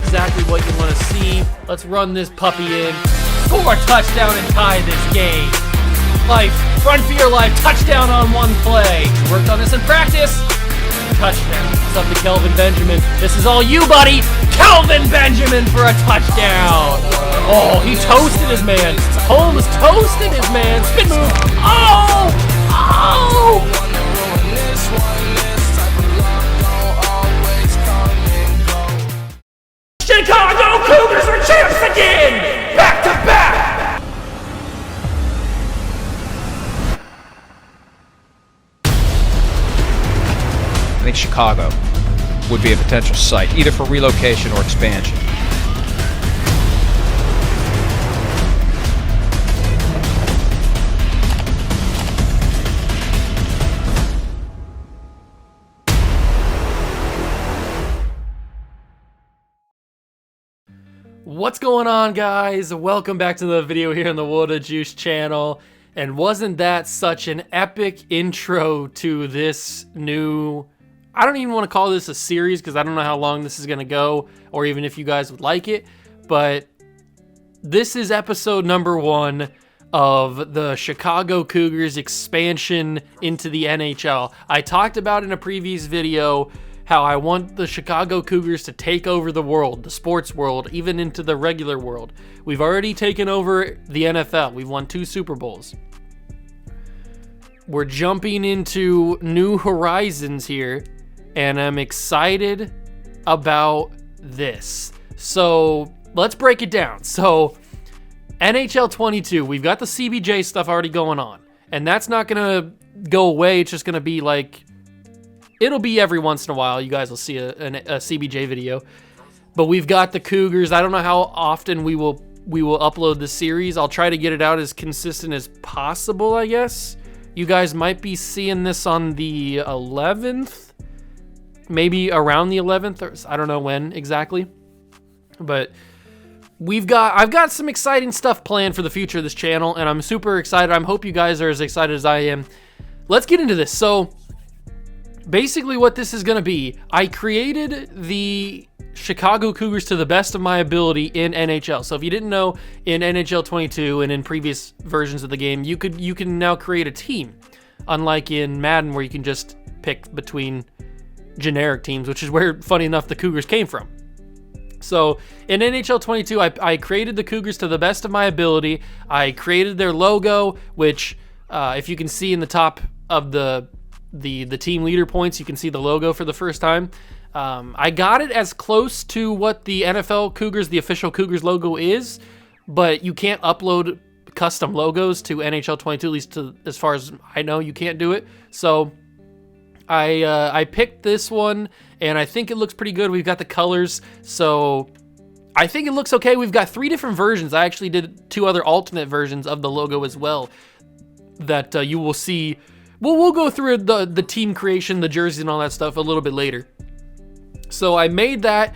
exactly what you want to see. Let's run this puppy in. Score a touchdown and tie this game. Life, run for your life, touchdown on one play. Worked on this in practice. Touchdown. It's up to Kelvin Benjamin. This is all you, buddy. Kelvin Benjamin for a touchdown. Oh, he toasted his man. Holmes toasted his man. Spin move. Oh! Oh! Chicago Cougars are champs again! Back to back! I think Chicago would be a potential site, either for relocation or expansion. What's going on, guys? Welcome back to the video here on the Water Juice channel. And wasn't that such an epic intro to this new... I don't even want to call this a series because I don't know how long this is going to go or even if you guys would like it. But this is episode number 1 of the Chicago Cougars expansion into the NHL. I talked about in a previous video how I want the Chicago Cougars to take over the world, the sports world, even into the regular world. We've already taken over the NFL. We've won 2 Super Bowls. We're jumping into new horizons here, and I'm excited about this. So let's break it down. So NHL 22, we've got the CBJ stuff already going on, and that's not going to go away. It's just going to be like, it'll be every once in a while. You guys will see a CBJ video. But we've got the Cougars. I don't know how often we will upload the series. I'll try to get it out as consistent as possible, I guess. You guys might be seeing this on the 11th. Maybe around the 11th. Or I don't know when exactly. But I've got some exciting stuff planned for the future of this channel. And I'm super excited. I hope you guys are as excited as I am. Let's get into this. So basically what this is going to be, I created the Chicago Cougars to the best of my ability in NHL. So if you didn't know, in NHL 22 and in previous versions of the game, you can now create a team. Unlike in Madden where you can just pick between generic teams, which is where, funny enough, the Cougars came from. So in NHL 22, I created the Cougars to the best of my ability. I created their logo, which if you can see in the top of the team leader points, you can see the logo for the first time. I got it as close to what the NFL Cougars, the official Cougars logo is, but you can't upload custom logos to NHL 22, at least as far as I know, you can't do it. So I picked this one, and I think it looks pretty good. We've got the colors, so I think it looks okay. We've got 3 different versions. I actually did 2 other alternate versions of the logo as well that you will see. We'll go through the team creation, the jersey, and all that stuff a little bit later. So I made that.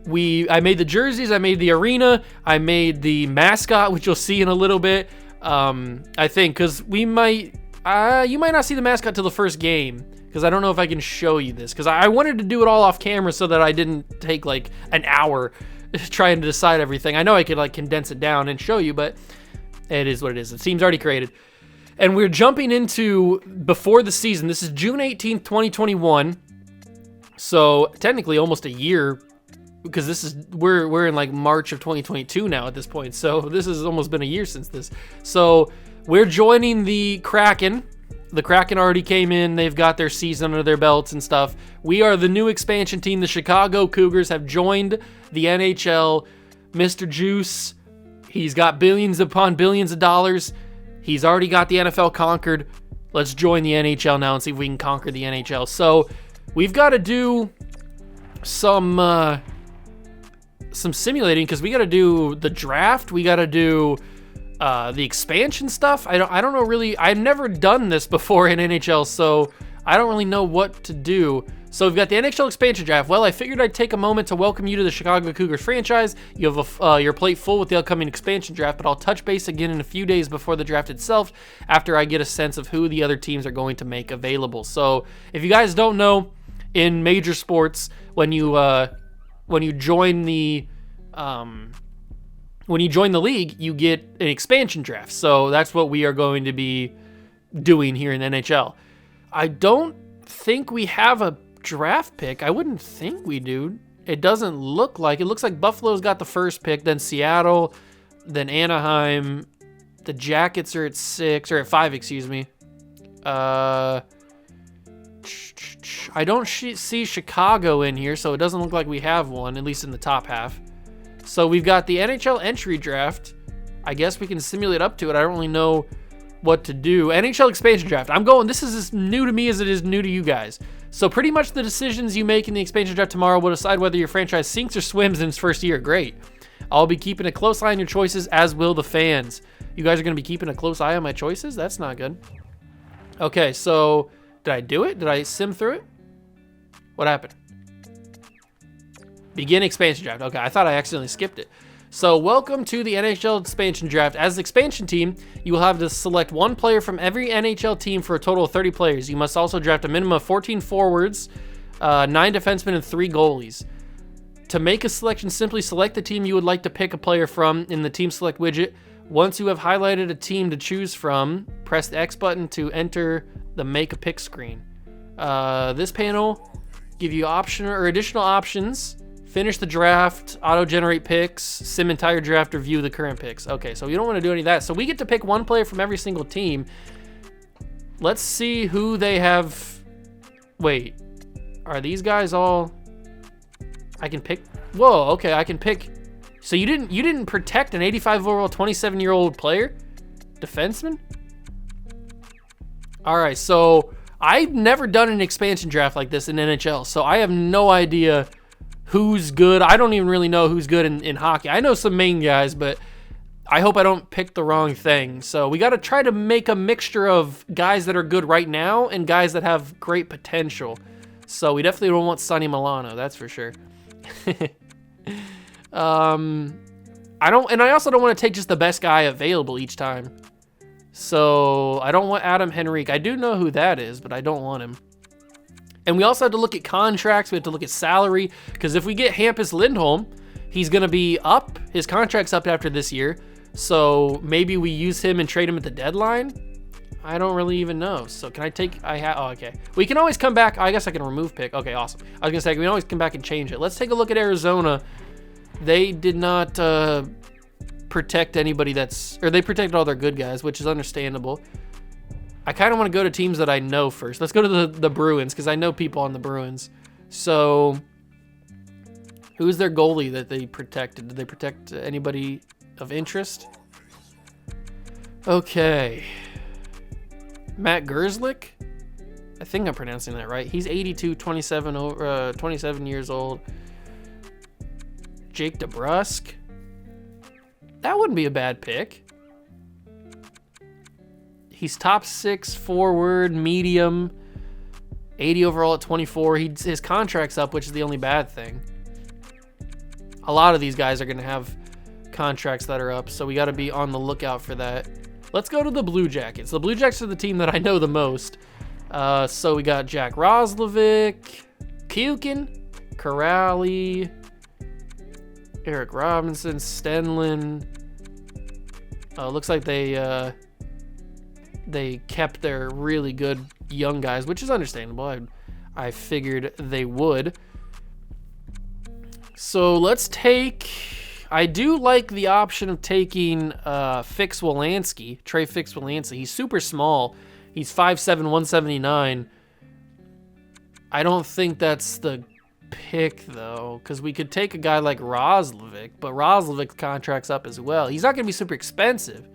I made the jerseys. I made the arena. I made the mascot, which you'll see in a little bit. I think because you might not see the mascot till the first game because I don't know if I can show you this because I wanted to do it all off camera so that I didn't take like an hour trying to decide everything. I know I could like condense it down and show you, but it is what it is. The team's already created. And we're jumping into before the season. This is June 18th, 2021. So technically almost a year because we're in like March of 2022 now at this point. So this has almost been a year since this. So we're joining the Kraken. The Kraken already came in. They've got their season under their belts and stuff. We are the new expansion team. The Chicago Cougars have joined the NHL. Mr. Juice, he's got billions upon billions of dollars. He's already got the NFL conquered. Let's join the NHL now and see if we can conquer the NHL. So we've got to do some simulating because we got to do the draft. We got to do the expansion stuff. I don't know really. I've never done this before in NHL, so I don't really know what to do. So we've got the NHL expansion draft. Well, I figured I'd take a moment to welcome you to the Chicago Cougars franchise. You have your plate full with the upcoming expansion draft, but I'll touch base again in a few days before the draft itself after I get a sense of who the other teams are going to make available. So if you guys don't know, in major sports, when you join the when you join the league, you get an expansion draft. So that's what we are going to be doing here in NHL. I don't think we have a draft pick. I wouldn't think we do. It doesn't look like. It looks like Buffalo's got the first pick, then Seattle, then Anaheim. The Jackets are at 6, or at 5, excuse me. I don't see Chicago in here, so it doesn't look like we have one, at least in the top half. So we've got the NHL entry draft. I guess we can simulate up to it. I don't really know what to do. NHL expansion draft. This is as new to me as it is new to you guys. So pretty much the decisions you make in the expansion draft tomorrow will decide whether your franchise sinks or swims in its first year. Great. I'll be keeping a close eye on your choices, as will the fans. You guys are going to be keeping a close eye on my choices? That's not good. Okay, so did I do it? Did I sim through it? What happened? Begin expansion draft. Okay, I thought I accidentally skipped it. So welcome to the NHL expansion draft. As the expansion team, you will have to select one player from every NHL team for a total of 30 players. You must also draft a minimum of 14 forwards, 9 defensemen, and 3 goalies. To make a selection, simply select the team you would like to pick a player from in the team select widget. Once you have highlighted a team to choose from, press the X button to enter the make a pick screen. This panel give you additional options. Finish the draft, auto-generate picks, sim entire draft, or view the current picks. Okay, so we don't want to do any of that. So we get to pick one player from every single team. Let's see who they have. Wait, are these guys all? I can pick. Whoa, okay, I can pick. So you didn't protect an 85 overall 27-year-old player? Defenseman? All right, so I've never done an expansion draft like this in NHL, so I have no idea who's good. I don't even really know who's good in hockey. I know some main guys, but I hope I don't pick the wrong thing. So we got to try to make a mixture of guys that are good right now and guys that have great potential. So we definitely don't want Sonny Milano, that's for sure. I also don't want to take just the best guy available each time. So I don't want Adam Henrique. I do know who that is, but I don't want him. And we also have to look at contracts. We have to look at salary, because if we get Hampus Lindholm, he's going to be up. His contract's up after this year. So maybe we use him and trade him at the deadline. I don't really even know. So can I take, oh, okay. We can always come back. I guess I can remove pick. Okay, awesome. I was gonna say, we can always come back and change it. Let's take a look at Arizona. They did not protect anybody they protected all their good guys, which is understandable. I kind of want to go to teams that I know first. Let's go to the Bruins, because I know people on the Bruins. So who's their goalie that they protected? Did they protect anybody of interest? Okay. Matt Gerslick? I think I'm pronouncing that right. He's 82, 27 years old. Jake DeBrusk? That wouldn't be a bad pick. He's top 6 forward, medium, 80 overall at 24. His contract's up, which is the only bad thing. A lot of these guys are going to have contracts that are up, so we got to be on the lookout for that. Let's go to the Blue Jackets. The Blue Jackets are the team that I know the most. So we got Jack Roslovic, Kukin, Corrali, Eric Robinson, Stenlin. Looks like they kept their really good young guys, which is understandable. I figured they would. So let's take... I do like the option of taking Fix-Wolansky, Trey Fix-Wolansky. He's super small. He's 5'7", 179. I don't think that's the pick, though, because we could take a guy like Roslovic, but Roslovic's contract's up as well. He's not going to be super expensive.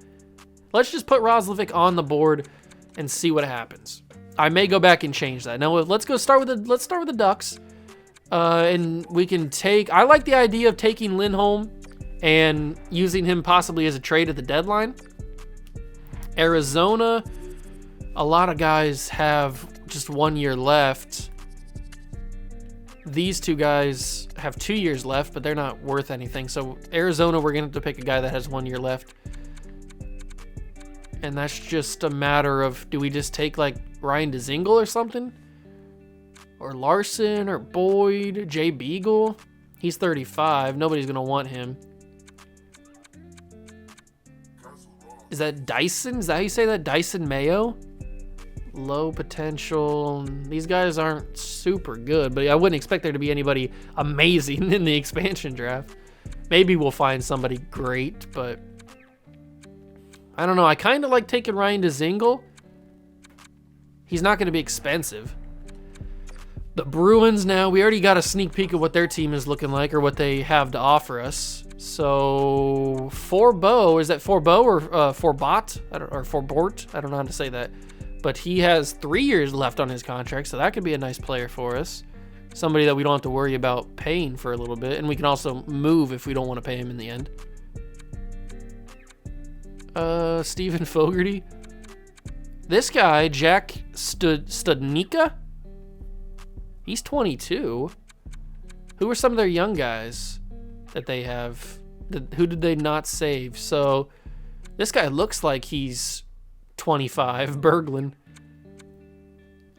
Let's just put Roslovic on the board and see what happens. I may go back and change that. Now let's start with the Ducks, and we can take. I like the idea of taking Lindholm and using him possibly as a trade at the deadline. Arizona, a lot of guys have just 1 year left. These two guys have 2 years left, but they're not worth anything. So Arizona, we're going to have to pick a guy that has 1 year left. And that's just a matter of, do we just take like Ryan Dzingel or something? Or Larson or Boyd, Jay Beagle? He's 35. Nobody's going to want him. Is that Dyson? Is that how you say that? Dyson Mayo? Low potential. These guys aren't super good, but I wouldn't expect there to be anybody amazing in the expansion draft. Maybe we'll find somebody great, but I don't know. I kind of like taking Ryan DeZingle. He's not going to be expensive. The Bruins now, we already got a sneak peek of what their team is looking like or what they have to offer us. So, Forbeau, is that Forbeau or Forbot? Or Forbort? I don't know how to say that. But he has 3 years left on his contract, so that could be a nice player for us. Somebody that we don't have to worry about paying for a little bit, and we can also move if we don't want to pay him in the end. Stephen Fogarty. This guy, Jack Studnicka, he's 22. Who are some of their young guys that they have? Who did they not save? So this guy looks like he's 25, Berglund.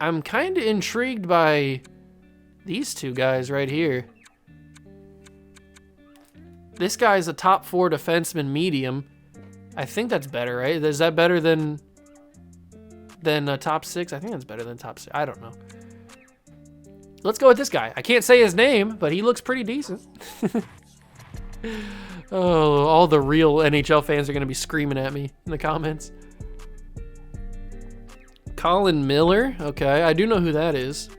I'm kind of intrigued by these two guys right here. This guy's a top 4 defenseman medium. I think that's better, right? Is that better than a top 6? I think that's better than top 6. I don't know. Let's go with this guy. I can't say his name, but he looks pretty decent. Oh, all the real NHL fans are going to be screaming at me in the comments. Colin Miller. Okay, I do know who that is.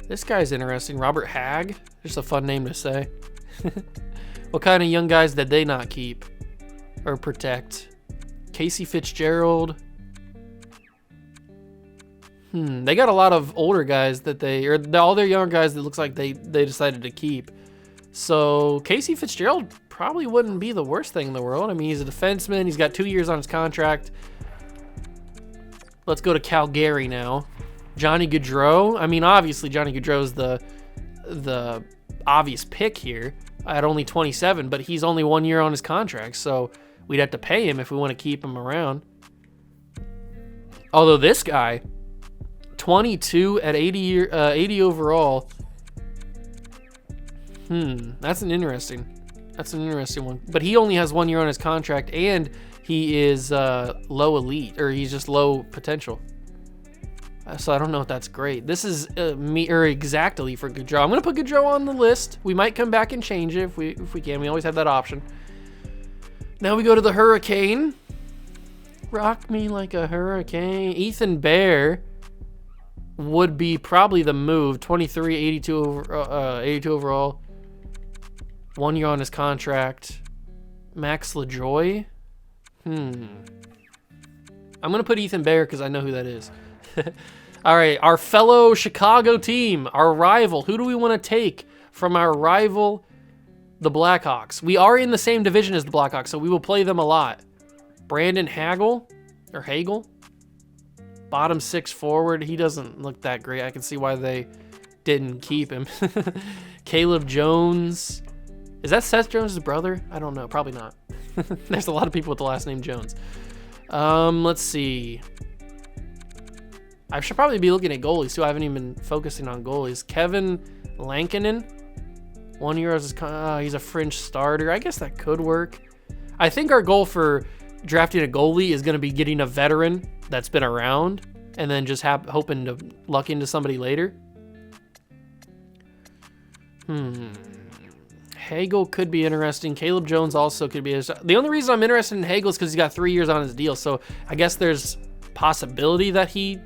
This guy's interesting. Robert Hagg. Just a fun name to say. What kind of young guys did they not keep or protect? Casey Fitzgerald. They got a lot of older guys that all their young guys that looks like they decided to keep. So Casey Fitzgerald probably wouldn't be the worst thing in the world. I mean, he's a defenseman. He's got 2 years on his contract. Let's go to Calgary now. Johnny Gaudreau. I mean, obviously Johnny Gaudreau's the obvious pick here at only 27, but he's only 1 year on his contract, so we'd have to pay him if we want to keep him around. Although this guy, 22 at 80 overall. That's an interesting one. But he only has 1 year on his contract, and he is low elite, or he's just low potential. So I don't know if that's great. This is exactly for Gaudreau. I'm gonna put Gaudreau on the list. We might come back and change it if we can. We always have that option. Now we go to the Hurricane. Rock me like a hurricane. Ethan Bear would be probably the move. 23, 82 overall. 1 year on his contract. Max LaJoy. I'm going to put Ethan Bear because I know who that is. All right, our fellow Chicago team, our rival. Who do we want to take from our rival, the Blackhawks? We are in the same division as the Blackhawks, so we will play them a lot. Brandon Hagel. Bottom 6 forward. He doesn't look that great. I can see why they didn't keep him. Caleb Jones. Is that Seth Jones' brother? I don't know. Probably not. There's a lot of people with the last name Jones. Let's see. I should probably be looking at goalies too. I haven't even been focusing on goalies. Kevin Lankinen. 1 year as he's a fringe starter. I guess that could work. I think our goal for drafting a goalie is going to be getting a veteran that's been around and then just hoping to luck into somebody later. Hagel could be interesting. Caleb Jones also could be. The only reason I'm interested in Hagel is because he's got 3 years on his deal. So I guess there's possibility that he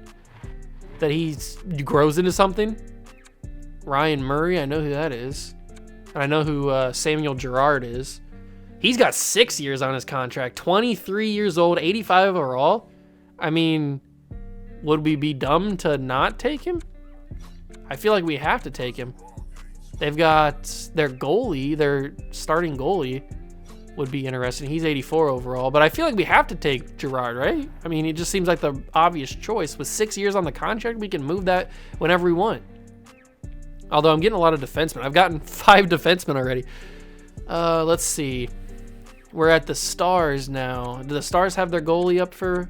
grows into something. Ryan Murray, I know who that is. And I know who Samuel Girard is. He's got 6 years on his contract. 23 years old, 85 overall. I mean, would we be dumb to not take him? I feel like we have to take him. They've got their goalie, their starting goalie would be interesting. He's 84 overall, but I feel like we have to take Girard, right? I mean, it just seems like the obvious choice. With 6 years on the contract, we can move that whenever we want. Although I'm getting a lot of defensemen. I've gotten 5 defensemen already. Let's see. We're at the Stars now. Do the Stars have their goalie up for...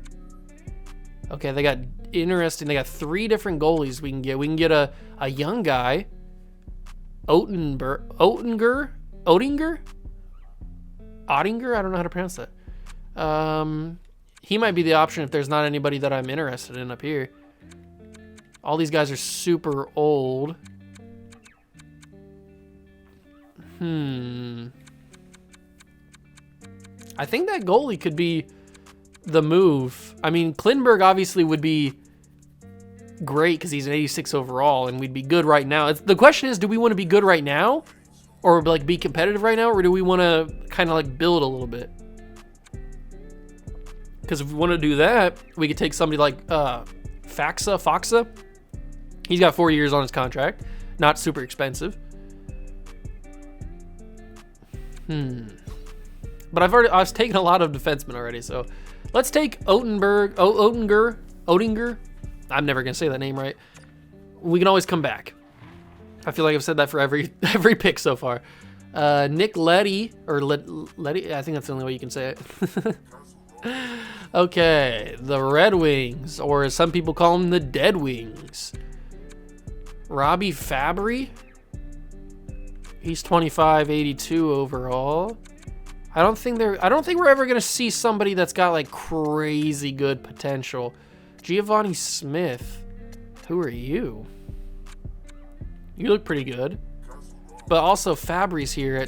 Okay, they got interesting. They got 3 different goalies we can get. We can get a young guy, Oettinger. I don't know how to pronounce that. He might be the option if there's not anybody that I'm interested in up here. All these guys are super old. I think that goalie could be the move. I mean, Klinberg obviously would be great because he's an 86 overall, and we'd be good right now. The question is, do we want to be good right now, or like be competitive right now, or do we want to kind of like build a little bit? Because if we want to do that, we could take somebody like Faxa. He's got 4 years on his contract, not super expensive. But I was taking a lot of defensemen already, so let's take Oettinger. I'm never gonna say that name right. We can always come back. I feel like I've said that for every pick so far. Nick Leddy, or Leddy, I think that's the only way you can say it. Okay, the Red Wings, or as some people call them, the Dead Wings. Robbie Fabry. He's 25, 82 overall. I don't think we're ever gonna see somebody that's got like crazy good potential. Giovanni Smith. Who are you? You look pretty good. But also Fabry's here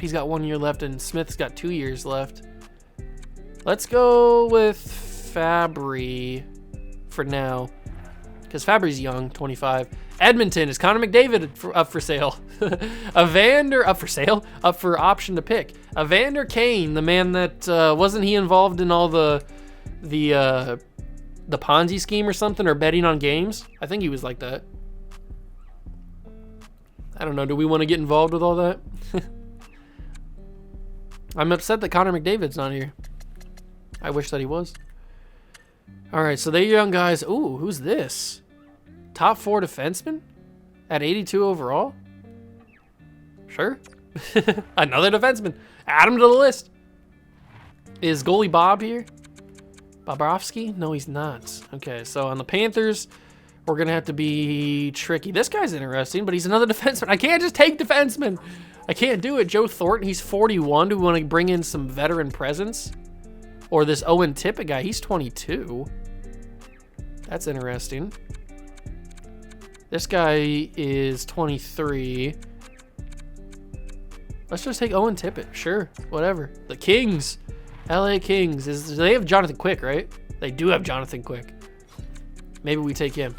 he's got 1 year left and Smith's got 2 years left. Let's go with Fabry for now. Because Fabry's young, 25. Edmonton, is Connor McDavid up for sale? Evander up for sale? Up for option to pick. Evander Kane, the man that wasn't he involved in all the Ponzi scheme or something, or betting on games? I think he was like that. I don't know. Do we want to get involved with all that? I'm upset that Connor McDavid's not here. I wish that he was. All right, so they're young guys. Ooh, who's this? Top 4 defenseman at 82 overall? Sure. Another defenseman. Add him to the list. Is goalie Bob here? Bobrovsky? No, he's not. Okay, so on the Panthers, we're going to have to be tricky. This guy's interesting, but he's another defenseman. I can't just take defenseman. I can't do it. Joe Thornton, he's 41. Do we want to bring in some veteran presence? Or this Owen Tippett guy, he's 22. That's interesting. This guy is 23. Let's just take Owen Tippett. Sure, whatever. The Kings. LA Kings. They have Jonathan Quick, right? They do have Jonathan Quick. Maybe we take him.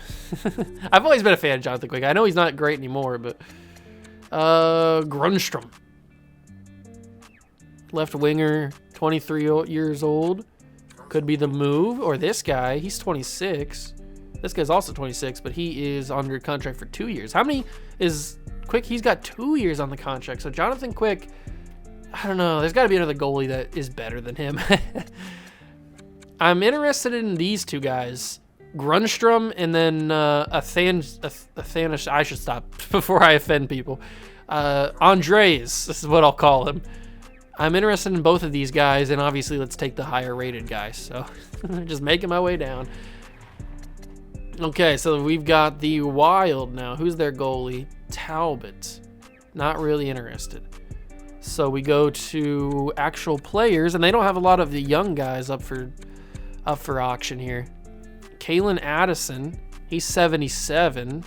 I've always been a fan of Jonathan Quick. I know he's not great anymore, but... Grundstrom. Left winger, 23 years old. Could be the move. Or this guy, he's 26. This guy's also 26, but he is under contract for 2 years. How many is Quick? He's got 2 years on the contract. So Jonathan Quick, I don't know. There's got to be another goalie that is better than him. I'm interested in these two guys. Grundstrom and then Athanish. I should stop before I offend people. Andres, this is what I'll call him. I'm interested in both of these guys, and obviously let's take the higher rated guys. So just making my way down. Okay, so we've got the Wild now. Who's their goalie? Talbot. Not really interested. So we go to actual players, and they don't have a lot of the young guys up for auction here. Kalen Addison, he's 77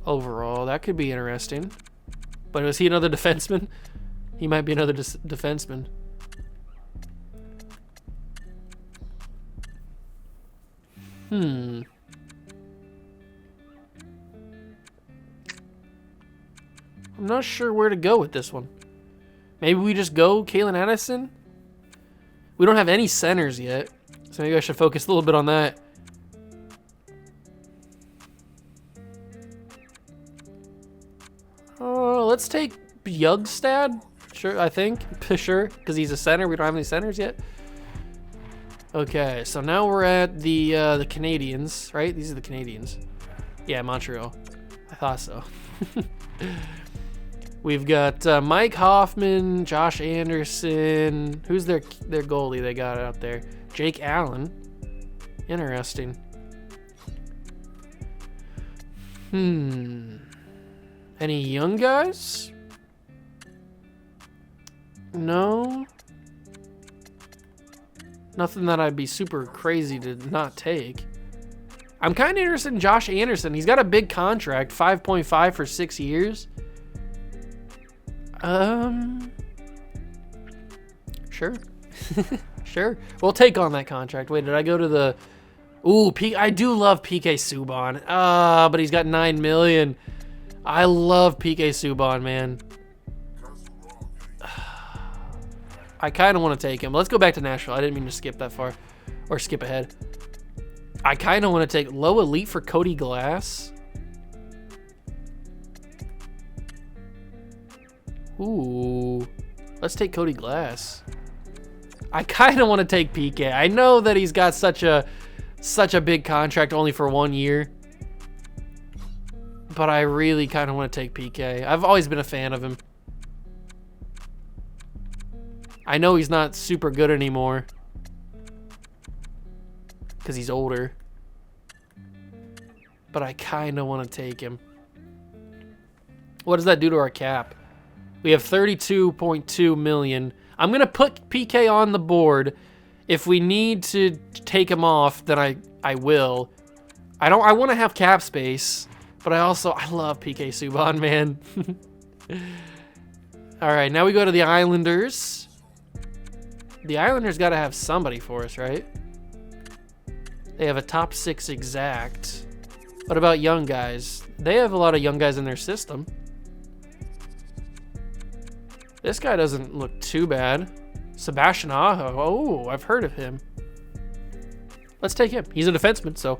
overall. That could be interesting. But is he another defenseman? He might be another defenseman. I'm not sure where to go with this one. Maybe we just go Kalen Addison? We don't have any centers yet, so maybe I should focus a little bit on that. Let's take Bjugstad. Sure, I think. Sure, because he's a center. We don't have any centers yet. Okay, so now we're at the Canadiens, right? These are the Canadiens. Yeah, Montreal. I thought so. We've got Mike Hoffman, Josh Anderson. Who's their goalie they got out there? Jake Allen. Interesting. Any young guys? No. Nothing that I'd be super crazy to not take. I'm kind of interested in Josh Anderson. He's got a big contract, 5.5 for 6 years. Sure. Sure. We'll take on that contract. Wait, did I go to the... Ooh, I do love PK Subban. But he's got $9 million. I love PK Subban, man. I kind of want to take him. Let's go back to Nashville. I didn't mean to skip that far. Or skip ahead. I kind of want to take low elite for Cody Glass. Ooh. Let's take Cody Glass. I kind of want to take PK. I know that he's got such a big contract only for 1 year. But I really kind of want to take PK. I've always been a fan of him. I know he's not super good anymore. Because he's older. But I kind of want to take him. What does that do to our cap? We have 32.2 million. I'm going to put PK on the board. If we need to take him off, then I will. I want to have cap space, but I love PK Subban, man. All right, now we go to the Islanders. The Islanders got to have somebody for us, right? They have a top 6 exact. What about young guys? They have a lot of young guys in their system. This guy doesn't look too bad. Sebastian Aho. Oh, I've heard of him. Let's take him. He's a defenseman, so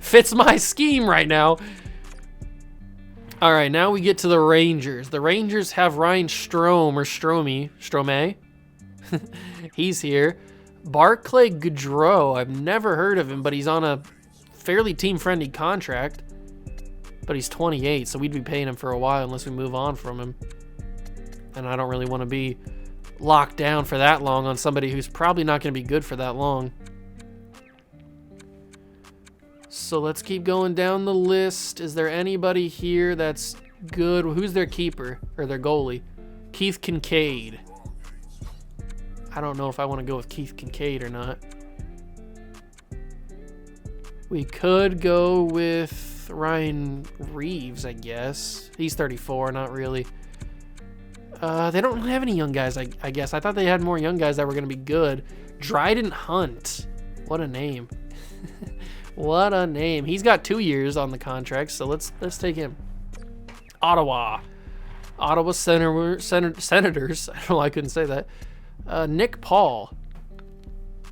fits my scheme right now. All right, now we get to the Rangers. The Rangers have Ryan Strome or Strome. He's here. Barclay Goodrow. I've never heard of him, but he's on a fairly team-friendly contract. But he's 28, so we'd be paying him for a while unless we move on from him. And I don't really want to be locked down for that long on somebody who's probably not going to be good for that long. So let's keep going down the list. Is there anybody here that's good? Who's their keeper or their goalie? Keith Kincaid. I don't know if I want to go with Keith Kincaid or not. We could go with Ryan Reeves, I guess. He's 34, not really. They don't have any young guys, I guess. I thought they had more young guys that were going to be good. Dryden Hunt. What a name. What a name. He's got 2 years on the contract, so let's take him. Ottawa Senators. I don't know why I couldn't say that. Nick Paul.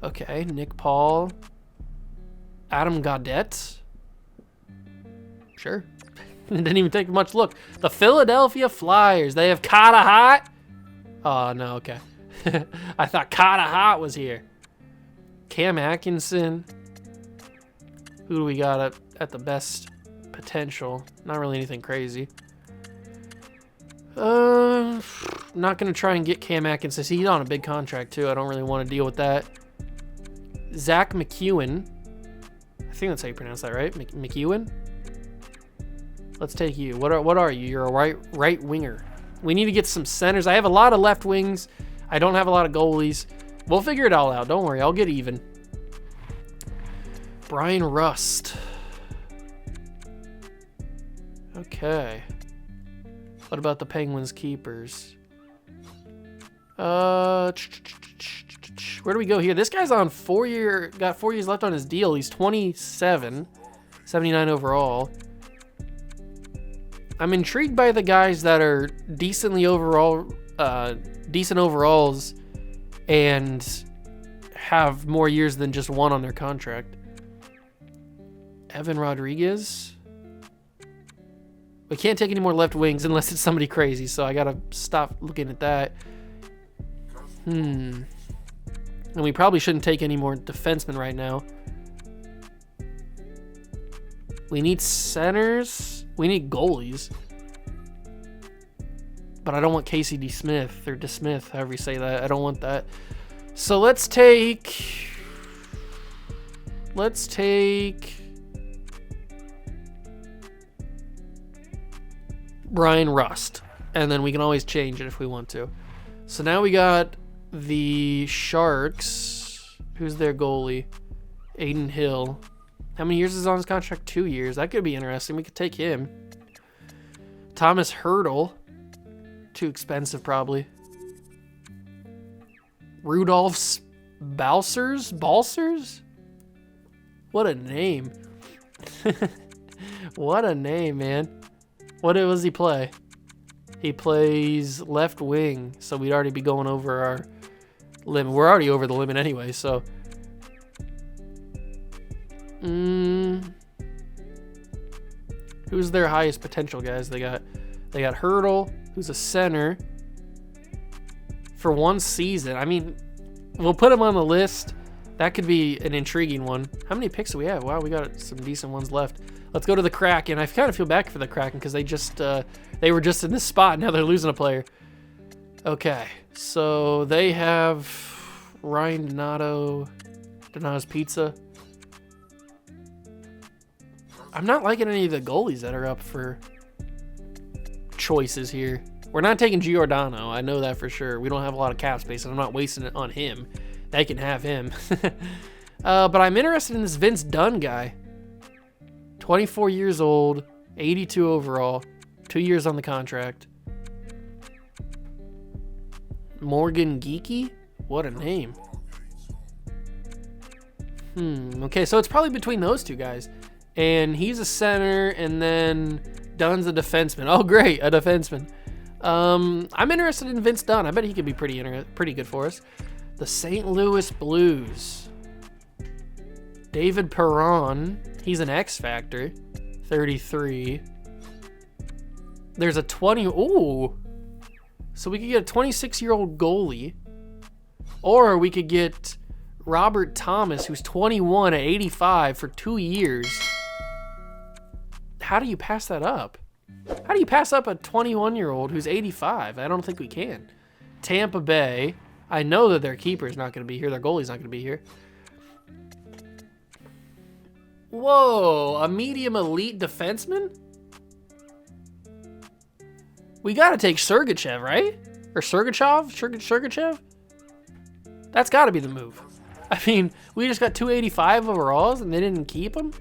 Okay, Nick Paul. Adam Gaudette. Sure. Didn't even take much look. The Philadelphia Flyers. They have Carter Hart. Oh, no, okay. I thought Carter Hart was here. Cam Atkinson. Who do we got at the best potential? Not really anything crazy. Not going to try and get Cam Atkinson. He's on a big contract, too. I don't really want to deal with that. Zach McEwen. I think that's how you pronounce that, right? McEwen? Let's take you. What are you? You're a right winger. We need to get some centers. I have a lot of left wings. I don't have a lot of goalies. We'll figure it all out. Don't worry. I'll get even. Brian Rust. Okay. What about the Penguins keepers? Where do we go here? This guy's on got 4 years left on his deal. He's 27, 79 overall. I'm intrigued by the guys that are decent overalls and have more years than just one on their contract. Evan Rodriguez. We can't take any more left wings unless it's somebody crazy, so I gotta stop looking at that. And we probably shouldn't take any more defensemen right now. We need centers. We need goalies. But I don't want Casey DeSmith or DeSmith, however you say that. I don't want that. So let's take Brian Rust. And then we can always change it if we want to. So now we got the Sharks. Who's their goalie? Aiden Hill. How many years is on his contract? 2 years. That could be interesting. We could take him. Thomas Hurdle. Too expensive, probably. Rudolph's Balsers? What a name. What a name, man. What does he play? He plays left wing, so we'd already be going over our limit. We're already over the limit anyway, so. Who's their highest potential guys? They got Hurdle, who's a center for 1 season. I mean, we'll put him on the list. That could be an intriguing one. How many picks do we have? Wow, we got some decent ones left. Let's go to the Kraken. I kind of feel bad for the Kraken because they were just in this spot. Now they're losing a player. Okay, so they have Ryan Donato's Pizza. I'm not liking any of the goalies that are up for choices here. We're not taking Giordano. I know that for sure. We don't have a lot of cap space, and I'm not wasting it on him. They can have him. But I'm interested in this Vince Dunn guy. 24 years old, 82 overall, 2 years on the contract. Morgan Geeky? What a name. Okay, so it's probably between those two guys. And he's a center, and then Dunn's a defenseman. Oh, great, a defenseman. I'm interested in Vince Dunn. I bet he could be pretty good for us. The St. Louis Blues. David Perron. He's an X Factor. 33. There's a 20. Ooh. So we could get a 26-year-old goalie. Or we could get Robert Thomas, who's 21 at 85 for 2 years. How do you pass that up? How do you pass up a 21-year-old who's 85? I don't think we can. Tampa Bay. I know that their keeper's not going to be here. Their goalie's not going to be here. Whoa, a medium elite defenseman? We got to take Sergachev, right? Or Sergachev? That's got to be the move. I mean, we just got 285 overalls and they didn't keep him?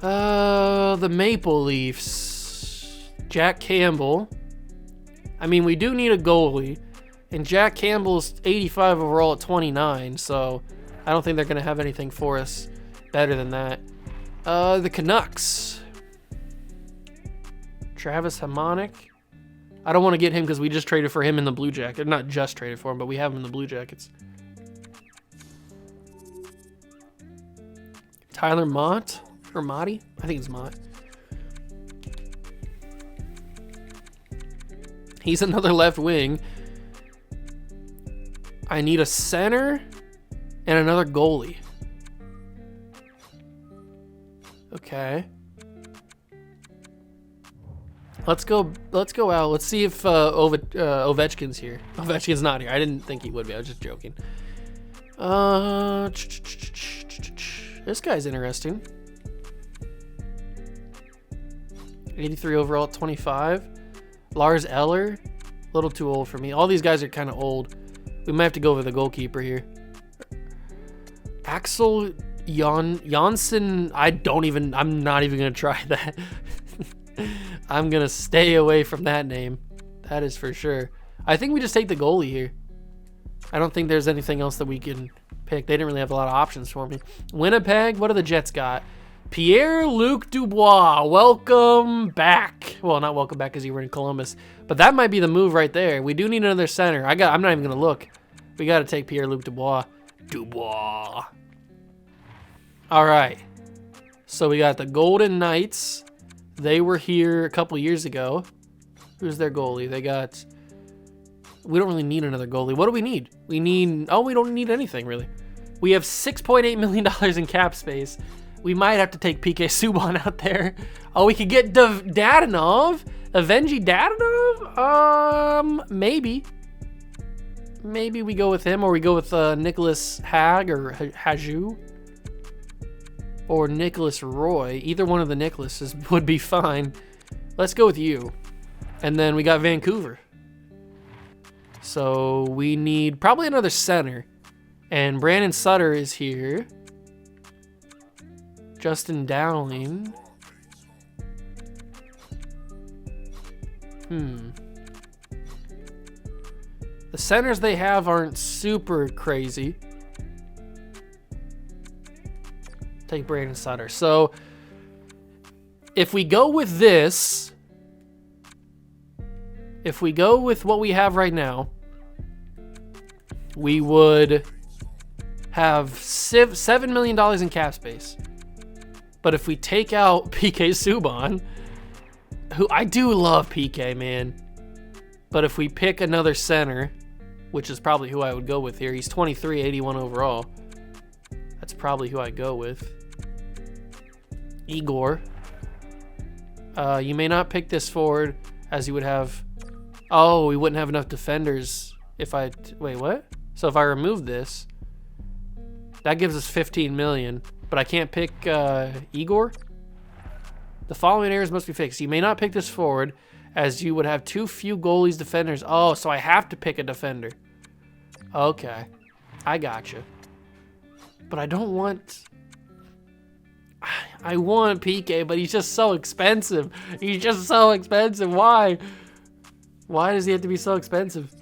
The Maple Leafs. Jack Campbell. I mean, we do need a goalie. And Jack Campbell's 85 overall at 29, so I don't think they're going to have anything for us better than that. The Canucks. Travis Hamonic. I don't want to get him because we just traded for him in the Blue Jackets. Not just traded for him, but we have him in the Blue Jackets. Tyler Mott. Or Motti? I think it's Mott. He's another left wing. I need a center and another goalie. Okay. Let's go out. Let's see if Ovechkin's here. Ovechkin's not here. I didn't think he would be. I was just joking. This guy's interesting. 83 overall at 25. Lars Eller, a little too old for me. All these guys are kind of old. We might have to go with the goalkeeper here. Axel Janssen. I'm not even going to try that. I'm going to stay away from that name. That is for sure. I think we just take the goalie here. I don't think there's anything else that we can pick. They didn't really have a lot of options for me. Winnipeg, what do the Jets got? Pierre-Luc Dubois, welcome back. Well, not welcome back because you were in Columbus, but that might be the move right there. We do need another center. I'm not even going to look. We got to take Pierre-Luc Dubois. All right. So we got the Golden Knights. They were here a couple years ago. Who's their goalie? We don't really need another goalie. What do we need? We don't need anything really. We have $6.8 million in cap space. We might have to take PK Subban out there. Oh, we could get Dadonov. Evgeny Dadonov? Maybe. Maybe we go with him, or we go with Nicholas Hag or Haju. or Nicholas Roy. Either one of the Nicholases would be fine. Let's go with you. And then we got Vancouver. So we need probably another center. And Brandon Sutter is here. Justin Dowling. The centers they have aren't super crazy. Take Brandon Sutter. So if we go with this, if we go with what we have right now, we would have $7 million in cap space. But if we take out PK Subban, who I do love PK, man. But if we pick another center, which is probably who I would go with here. He's 23, 81 overall. That's probably who I go with. Igor. You may not pick this forward as you would have... Oh, we wouldn't have enough defenders if I... Wait, what? So if I remove this, that gives us 15 million. But I can't pick Igor? The following errors must be fixed. You may not pick this forward as you would have too few goalies, defenders. Oh, so I have to pick a defender. Okay. I gotcha. But I don't want... I want PK, but he's just so expensive. He's just so expensive. Why? Why does he have to be so expensive?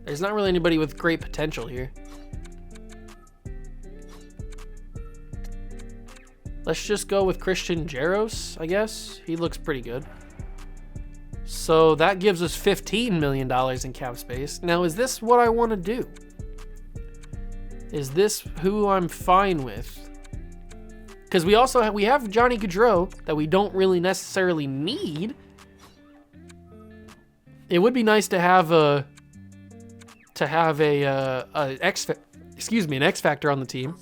There's not really anybody with great potential here. Let's just go with Christian Jaros, I guess. He looks pretty good. So that gives us $15 million in cap space. Now, is this what I want to do? Is this who I'm fine with? Because we also have Johnny Gaudreau that we don't really necessarily need. It would be nice to have an X factor on the team.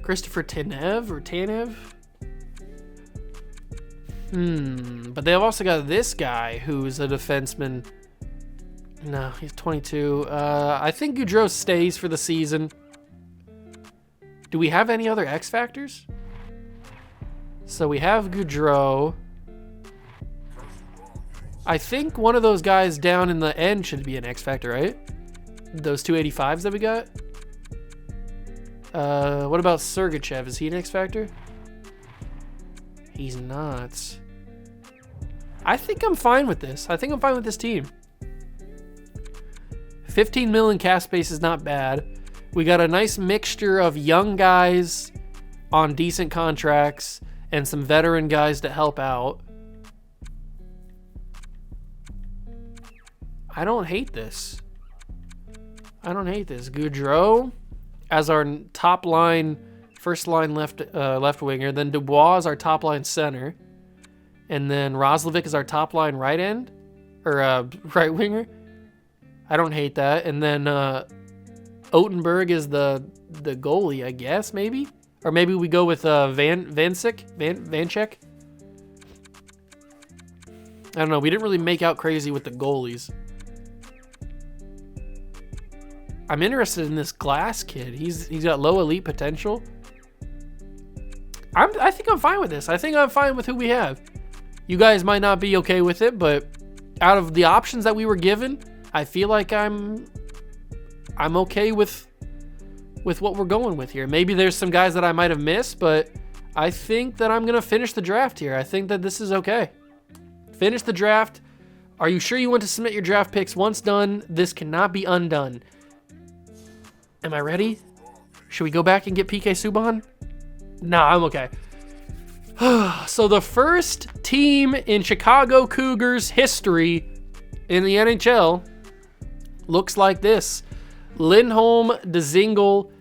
Christopher Tanev. But they've also got this guy who's a defenseman. No, he's 22. I think Gaudreau stays for the season. Do we have any other X factors? So we have Gaudreau. I think one of those guys down in the end should be an X factor, right? Those 285s that we got. What about Sergachev? Is he an X factor? He's not. I think I'm fine with this. I think I'm fine with this team. 15 million cap space is not bad. We got a nice mixture of young guys on decent contracts and some veteran guys to help out. I don't hate this. Gaudreau as our top line, first line left winger. Then Dubois is our top line center. And then Roslovic is our top line right end, or right winger. I don't hate that. And then Otenberg is the goalie, I guess, maybe? Or maybe we go with Vanchek? I don't know. We didn't really make out crazy with the goalies. I'm interested in this Glass kid. He's got low elite potential. I think I'm fine with this. I think I'm fine with who we have. You guys might not be okay with it, but out of the options that we were given, I feel like I'm okay with what we're going with here. Maybe there's some guys that I might have missed, but I think that I'm going to finish the draft here. I think that this is okay. Finish the draft. Are you sure you want to submit your draft picks? Once done, this cannot be undone. Am I ready? Should we go back and get PK Subban? Nah, I'm okay. So the first team in Chicago Cougars history in the NHL looks like this. Lindholm, Dzingel,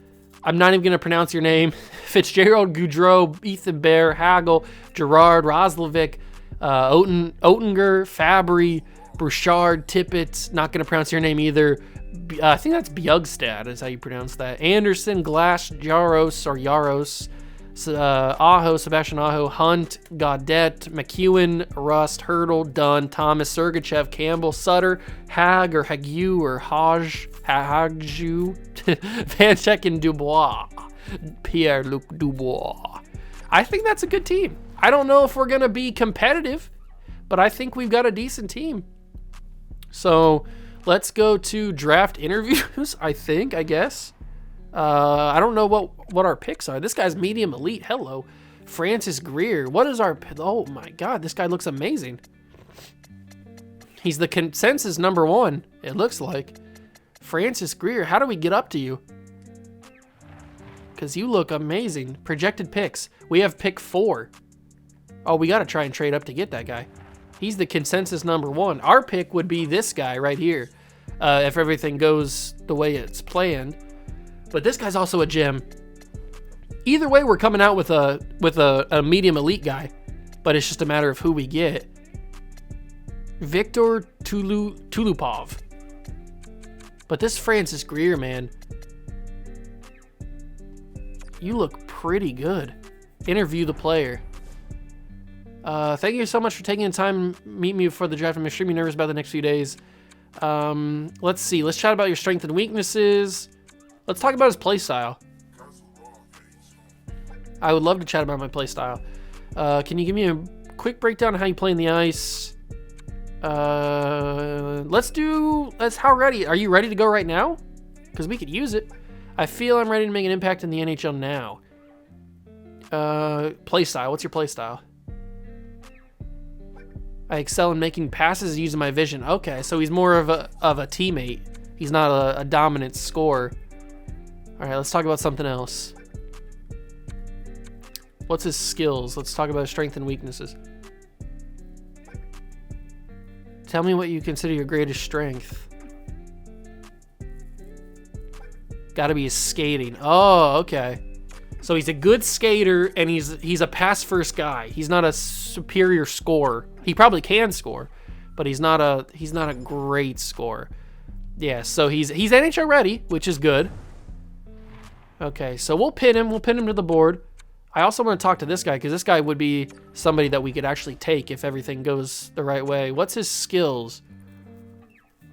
I'm not even going to pronounce your name, Fitzgerald, Gaudreau, Ethan Bear, Hagel, Gerard, Roslovic, Oettinger, Fabry, Bouchard, Tippett, not going to pronounce your name either. I think that's Bjugstad is how you pronounce that. Anderson, Glass, Jaros, Aho, Sebastian Aho, Hunt, Gaudette, McEwen, Rust, Hurdle, Dunn, Thomas, Sergachev, Campbell, Sutter, Hag or Hagu or Hagju, Vanchek and Dubois, Pierre-Luc Dubois. I think that's a good team. I don't know if we're going to be competitive, but I think we've got a decent team. So let's go to draft interviews, I guess. I don't know what our picks are. This guy's medium elite. Hello. Francis Greer. What is our... Oh, my God. This guy looks amazing. He's the consensus number 1, it looks like. Francis Greer. How do we get up to you? Because you look amazing. Projected picks. We have pick 4. Oh, we got to try and trade up to get that guy. He's the consensus number 1. Our pick would be this guy right here, if everything goes the way it's planned. But this guy's also a gem. Either way, we're coming out with a medium elite guy, but it's just a matter of who we get. Victor Tulupov. But this Francis Greer, man, you look pretty good. Interview the player. Thank you so much for taking the time to meet me before the draft. I'm extremely nervous about the next few days. Let's see. Let's chat about your strengths and weaknesses. Let's talk about his play style. I would love to chat about my play style. Can you give me a quick breakdown of how you play in the ice? How ready? Are you ready to go right now? Because we could use it. I feel I'm ready to make an impact in the NHL now. Play style. What's your play style? I excel in making passes using my vision. Okay, so he's more of a teammate. He's not a dominant scorer. All right, let's talk about something else. What's his skills? Let's talk about his strengths and weaknesses. Tell me what you consider your greatest strength. Gotta be his skating. Oh, okay. So he's a good skater, and he's a pass-first guy. He's not a superior scorer. He probably can score, but he's not a great scorer. Yeah, so he's NHL ready, which is good. Okay, so we'll pin him. We'll pin him to the board. I also want to talk to this guy, because this guy would be somebody that we could actually take if everything goes the right way. What's his skills?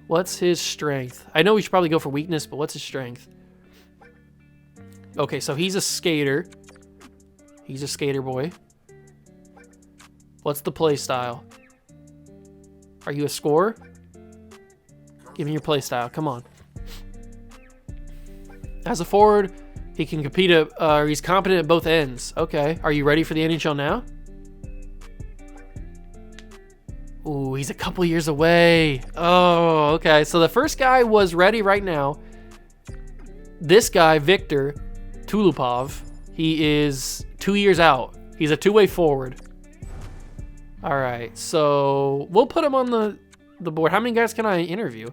What's his strength? I know we should probably go for weakness, but what's his strength? Okay, so he's a skater. He's a skater boy. What's the play style? Are you a scorer? Give me your play style. Come on. As a forward, he can compete he's competent at both ends. Okay. Are you ready for the NHL now? Ooh, he's a couple years away. Oh, okay. So the first guy was ready right now. This guy, Victor Tulupov, he is 2 years out. He's a two-way forward. All right. So we'll put him on the board. How many guys can I interview?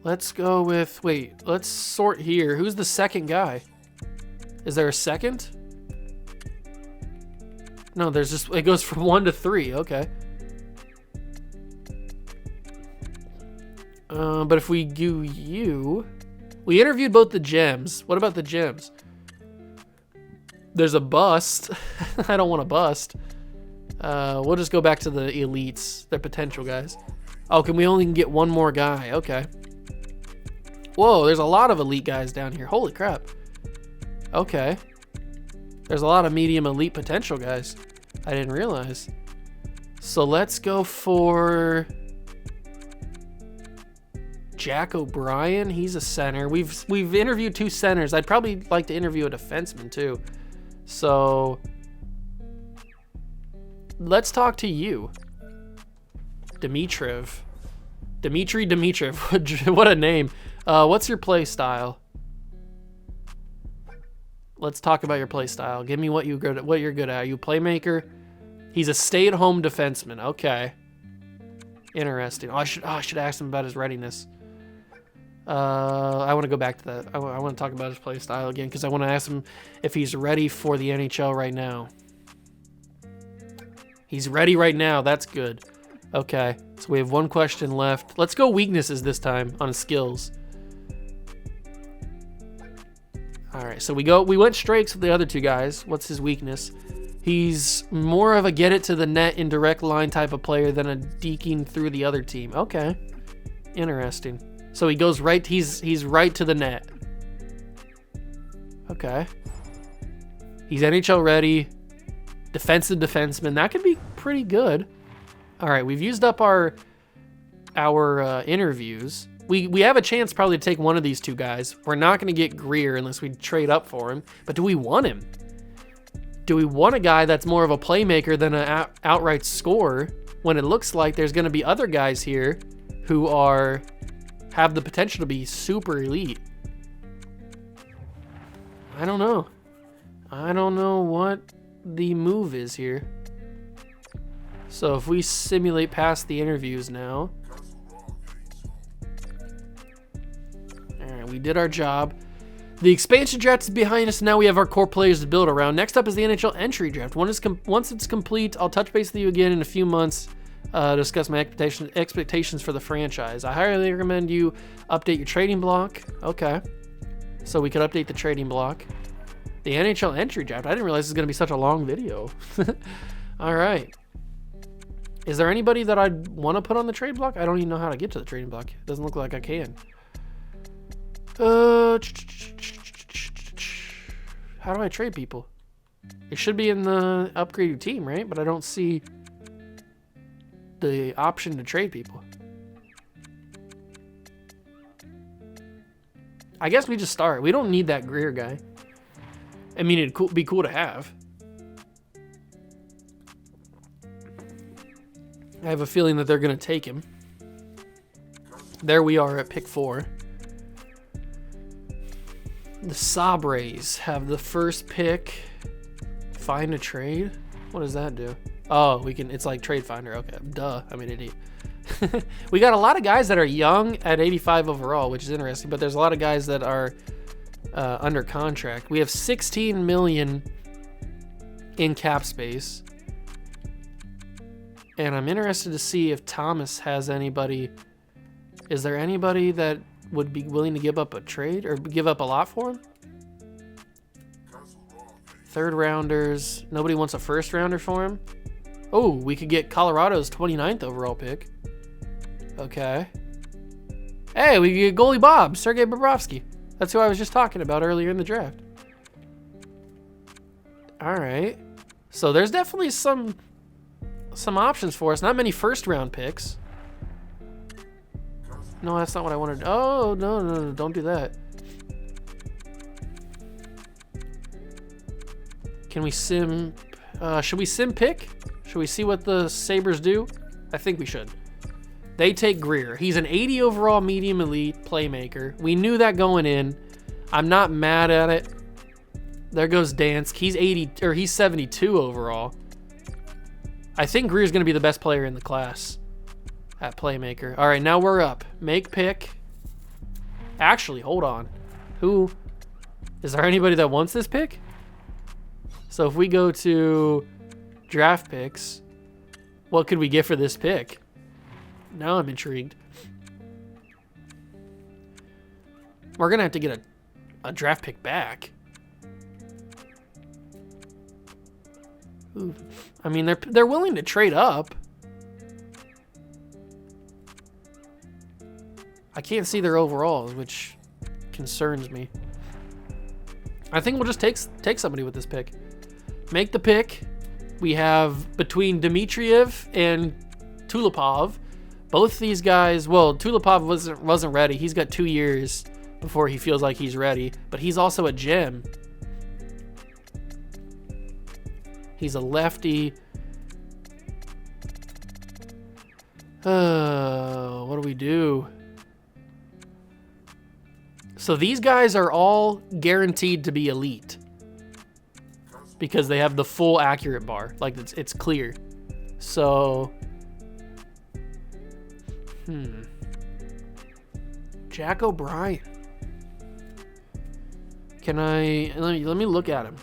Let's go with, let's sort here. Who's the second guy? Is there a second? No, there's just, it goes from 1 to 3. Okay. But if we do you, we interviewed both the gems. What about the gems? There's a bust. I don't want a bust. We'll just go back to the elites, the potential guys. Oh, can we only get one more guy? Okay. Whoa, there's a lot of elite guys down here. Holy crap. Okay. There's a lot of medium elite potential guys. I didn't realize. So let's go for Jack O'Brien. He's a center. We've interviewed 2 centers. I'd probably like to interview a defenseman too. So let's talk to you. Dmitriev. Dmitry Dmitriev. What a name. What's your play style? Let's talk about your play style. Give me what you're good at. Are you a playmaker? He's a stay-at-home defenseman. Okay. Interesting. I should ask him about his readiness. I want to go back to that. I want to talk about his play style again because I want to ask him if he's ready for the NHL right now. He's ready right now. That's good. Okay. So we have one question left. Let's go weaknesses this time on his skills. All right, so we went straight to the other two guys. What's his weakness? He's more of a get it to the net in direct line type of player than a deking through the other team. Okay, interesting. So he goes right. He's right to the net. Okay. He's NHL ready. Defensive defenseman. That could be pretty good. All right, we've used up our interviews. We have a chance probably to take one of these two guys. We're not going to get Greer unless we trade up for him. But do we want him? Do we want a guy that's more of a playmaker than an outright scorer when it looks like there's going to be other guys here who have the potential to be super elite? I don't know. I don't know what the move is here. So if we simulate past the interviews now. We did our job. The expansion draft is behind us. Now we have our core players to build around. Next up is the NHL entry draft. Once it's complete, I'll touch base with you again in a few months to discuss my expectations for the franchise. I highly recommend you update your trading block. Okay. So we could update the trading block. The NHL entry draft. I didn't realize this was going to be such a long video. All right. Is there anybody that I'd want to put on the trade block? I don't even know how to get to the trading block. It doesn't look like I can. How do I trade people? It should be in the upgrade your team, right? But I don't see the option to trade people. I guess we just start. We don't need that Greer guy. I mean, it'd be cool to have. I have a feeling that they're going to take him. There we are at pick 4. The Sabres have the first pick. Find a trade? What does that do? Oh, it's like trade finder. Okay, duh. I'm an idiot. We got a lot of guys that are young at 85 overall, which is interesting, but there's a lot of guys that are under contract. We have 16 million in cap space. And I'm interested to see if Thomas has anybody. Is there anybody that would be willing to give up a trade or give up a lot for him? Third rounders. Nobody wants a first rounder for him. Oh, we could get Colorado's 29th overall pick. Okay. Hey, we could get goalie Bob, Sergei Bobrovsky. That's who I was just talking about earlier in the draft. All right. So there's definitely some options for us. Not many first round picks. No, that's not what I wanted. Oh, no, don't do that. Can we sim? Should we sim pick? Should we see what the Sabres do? I think we should. They take Greer. He's an 80 overall medium elite playmaker. We knew that going in. I'm not mad at it. There goes Dansk. He's 72 overall. I think Greer's going to be the best player in the class at playmaker. All right, now we're up. Make pick. Actually, hold on. Is there anybody that wants this pick? So if we go to draft picks, what could we get for this pick? Now I'm intrigued. We're going to have to get a draft pick back. Ooh. I mean, they're willing to trade up. I can't see their overalls, which concerns me. I think we'll just take somebody with this pick. Make the pick. We have between Dmitriev and Tulipov. Both these guys, well, Tulipov wasn't ready. He's got 2 years before he feels like he's ready, but he's also a gem. He's a lefty. What do we do? So these guys are all guaranteed to be elite because they have the full accurate bar. Like it's clear. So, Jack O'Brien. Let me look at him.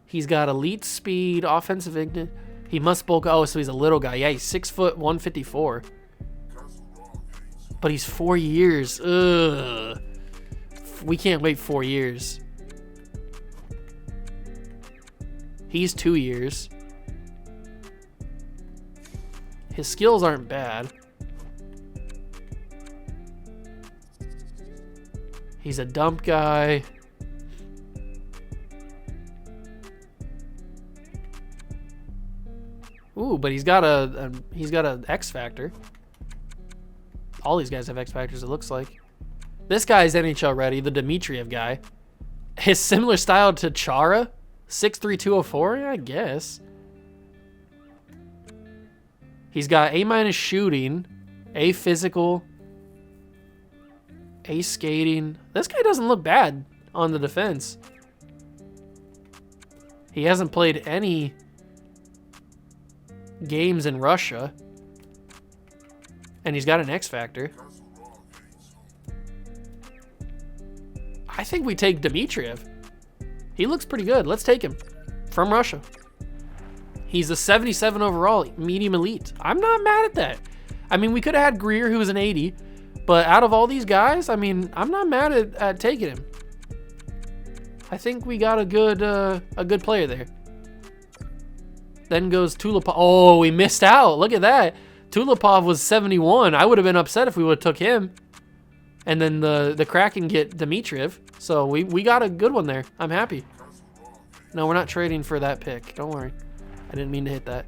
He's got elite speed, offensive ignorance. He must bulk. Oh, so he's a little guy. Yeah, he's 6 foot, 154. But he's 4 years. Ugh. We can't wait 4 years. He's 2 years. His skills aren't bad. He's a dump guy. Ooh, but he's got a X factor. All these guys have X factors, it looks like. This guy's NHL ready, the Dmitriev guy. His similar style to Chara, 6'3", 204, yeah, I guess. He's got A- shooting, A physical, A skating. This guy doesn't look bad on the defense. He hasn't played any games in Russia. And he's got an X factor. I think we take Dmitriev. He looks pretty good. Let's take him from Russia. He's a 77 overall, medium elite. I'm not mad at that. I mean, we could have had Greer, who was an 80, but out of all these guys, I mean, I'm not mad at taking him. I think we got a good player there. Then goes Tulipov. Oh, we missed out. Look at that. Tulipov was 71. I would have been upset if we would have took him. And then the Kraken get Dmitriev. So we got a good one there. I'm happy. No, we're not trading for that pick. Don't worry. I didn't mean to hit that.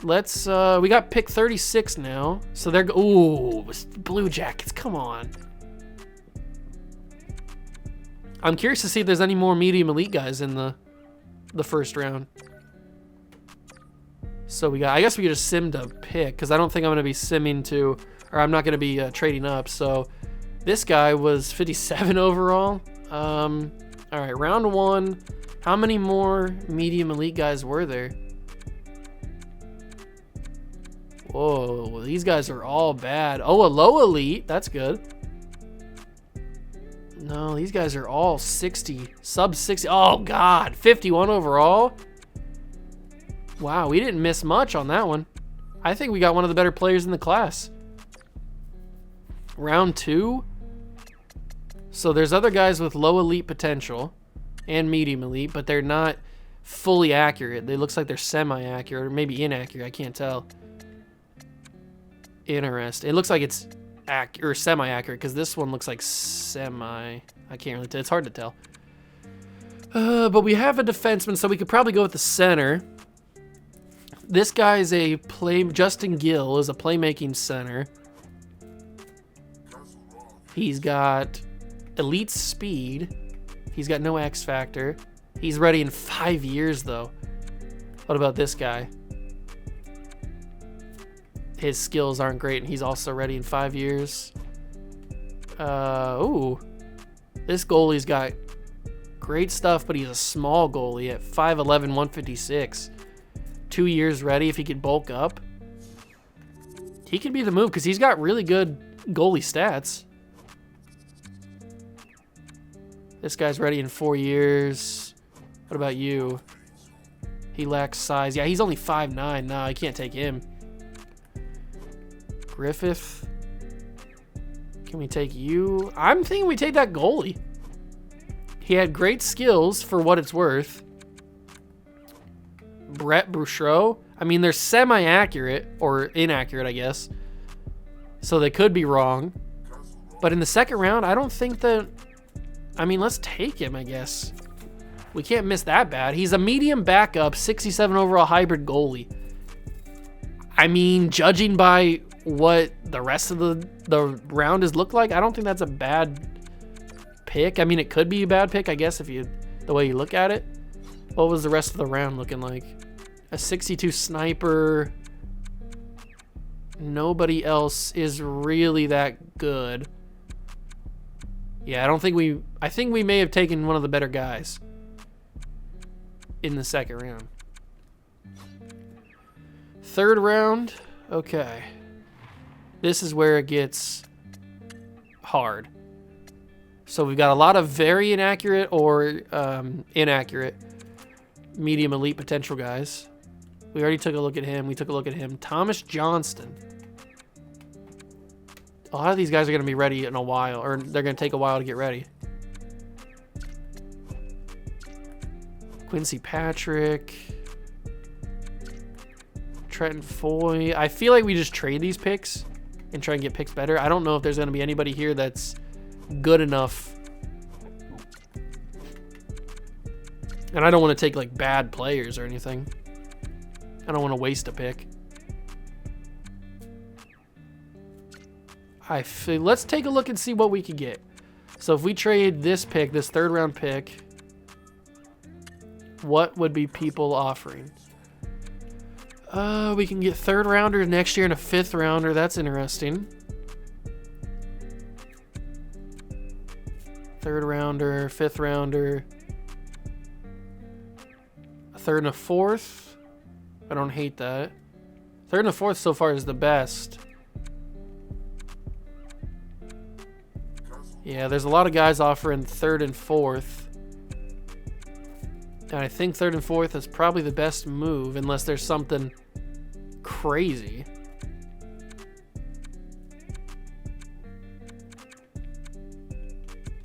Let's, we got pick 36 now. So they're, ooh, Blue Jackets, come on. I'm curious to see if there's any more medium elite guys in the first round. So we got, I guess we could just sim to pick, because I don't think I'm going to be simming to, or I'm not going to be trading up. So this guy was 57 overall. All right, round one. How many more medium elite guys were there? Whoa, these guys are all bad. Oh, a low elite. That's good. No, these guys are all 60, sub 60. Oh, God, 51 overall. Wow, we didn't miss much on that one. I think we got one of the better players in the class. Round two. So there's other guys with low elite potential and medium elite, but they're not fully accurate. They looks like they're semi-accurate or maybe inaccurate. I can't tell. Interesting. It looks like it's accurate or semi-accurate because this one looks like semi. I can't really tell. It's hard to tell. But we have a defenseman, so we could probably go with the center. This guy is Justin Gill is a playmaking center. He's got elite speed. He's got no X factor. He's ready in 5 years, though. What about this guy? His skills aren't great, and he's also ready in 5 years. Ooh. This goalie's got great stuff, but he's a small goalie at 5'11", 156. 2 years ready if he could bulk up. He could be the move because he's got really good goalie stats. This guy's ready in 4 years. What about you? He lacks size. Yeah, he's only 5'9". No, I can't take him. Griffith. Can we take you? I'm thinking we take that goalie. He had great skills for what it's worth. Brett Bouchreau. I mean, they're semi-accurate or inaccurate, I guess. So they could be wrong. But in the second round, I don't think that... I mean, let's take him, I guess. We can't miss that bad. He's a medium backup, 67 overall hybrid goalie. I mean, judging by what the rest of the round has looked like, I don't think that's a bad pick. I mean, it could be a bad pick, I guess, if you the way you look at it. What was the rest of the round looking like? A 62 sniper. Nobody else is really that good. Yeah, I think we may have taken one of the better guys in the second round. Third round, okay. This is where it gets hard. So we've got a lot of very inaccurate or inaccurate medium elite potential guys. We already took a look at him. We took a look at him. Thomas Johnston. A lot of these guys are going to be ready in a while, or they're going to take a while to get ready. Quincy Patrick. Trenton Foy. I feel like we just trade these picks and try and get picks better. I don't know if there's going to be anybody here that's good enough. And I don't want to take like bad players or anything. I don't want to waste a pick. Let's take a look and see what we can get. So if we trade this pick, this 3rd round pick, what would be people offering? We can get 3rd rounder next year and a 5th rounder. That's interesting. 3rd rounder, 5th rounder, a 3rd and a 4th. I don't hate that. 3rd and a 4th so far is the best. Yeah, there's a lot of guys offering 3rd and 4th. And I think 3rd and 4th is probably the best move unless there's something crazy.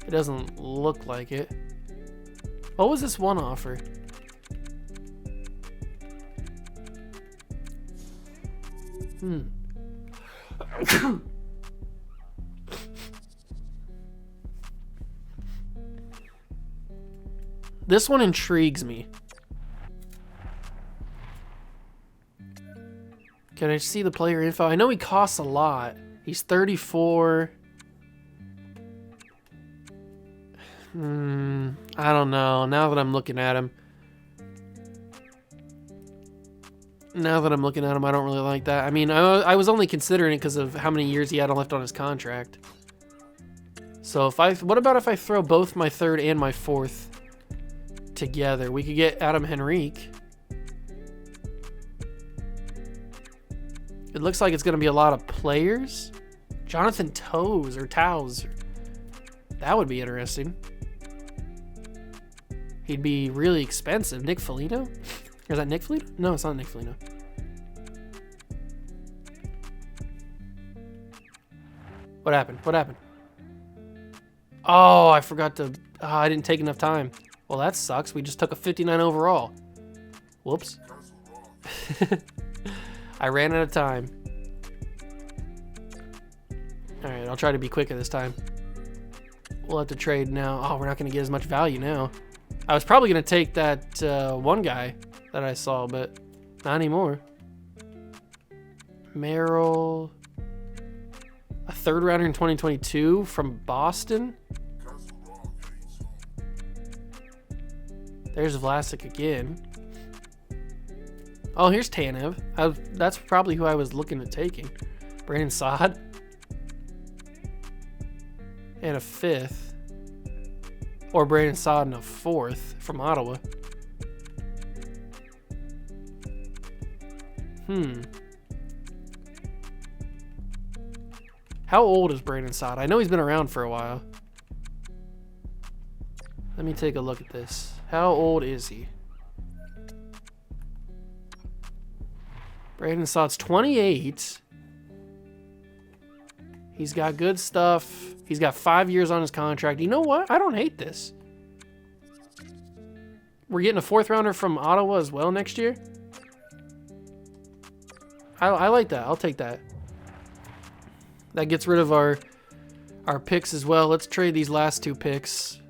It doesn't look like it. What was this one offer? This one intrigues me. Can I see the player info? I know he costs a lot. He's 34. I don't know. Now that I'm looking at him. I don't really like that. I mean, I was only considering it because of how many years he had left on his contract. So what about if I throw both my 3rd and my 4th together? We could get Adam Henrique. It looks like it's going to be a lot of players. Jonathan Toews. That would be interesting. He'd be really expensive. Nick Foligno? Or is that Nick Foligno? No, it's not Nick Foligno. What happened? Oh, I forgot to... I didn't take enough time. Well, that sucks. We just took a 59 overall. Whoops. I ran out of time. All right, I'll try to be quicker this time. We'll have to trade now. Oh, we're not going to get as much value now. I was probably going to take that one guy that I saw, but not anymore. Merrill. A 3rd rounder in 2022 from Boston. There's Vlasic again. Oh, here's Tanev. That's probably who I was looking at taking. Brandon Saad. And a 5th. Or Brandon Saad and a 4th from Ottawa. How old is Brandon Saad? I know he's been around for a while. Let me take a look at this. How old is he? Brandon Saad's 28. He's got good stuff. He's got 5 years on his contract. You know what? I don't hate this. We're getting a 4th rounder from Ottawa as well next year. I like that. I'll take that. That gets rid of our picks as well. Let's trade these last 2 picks.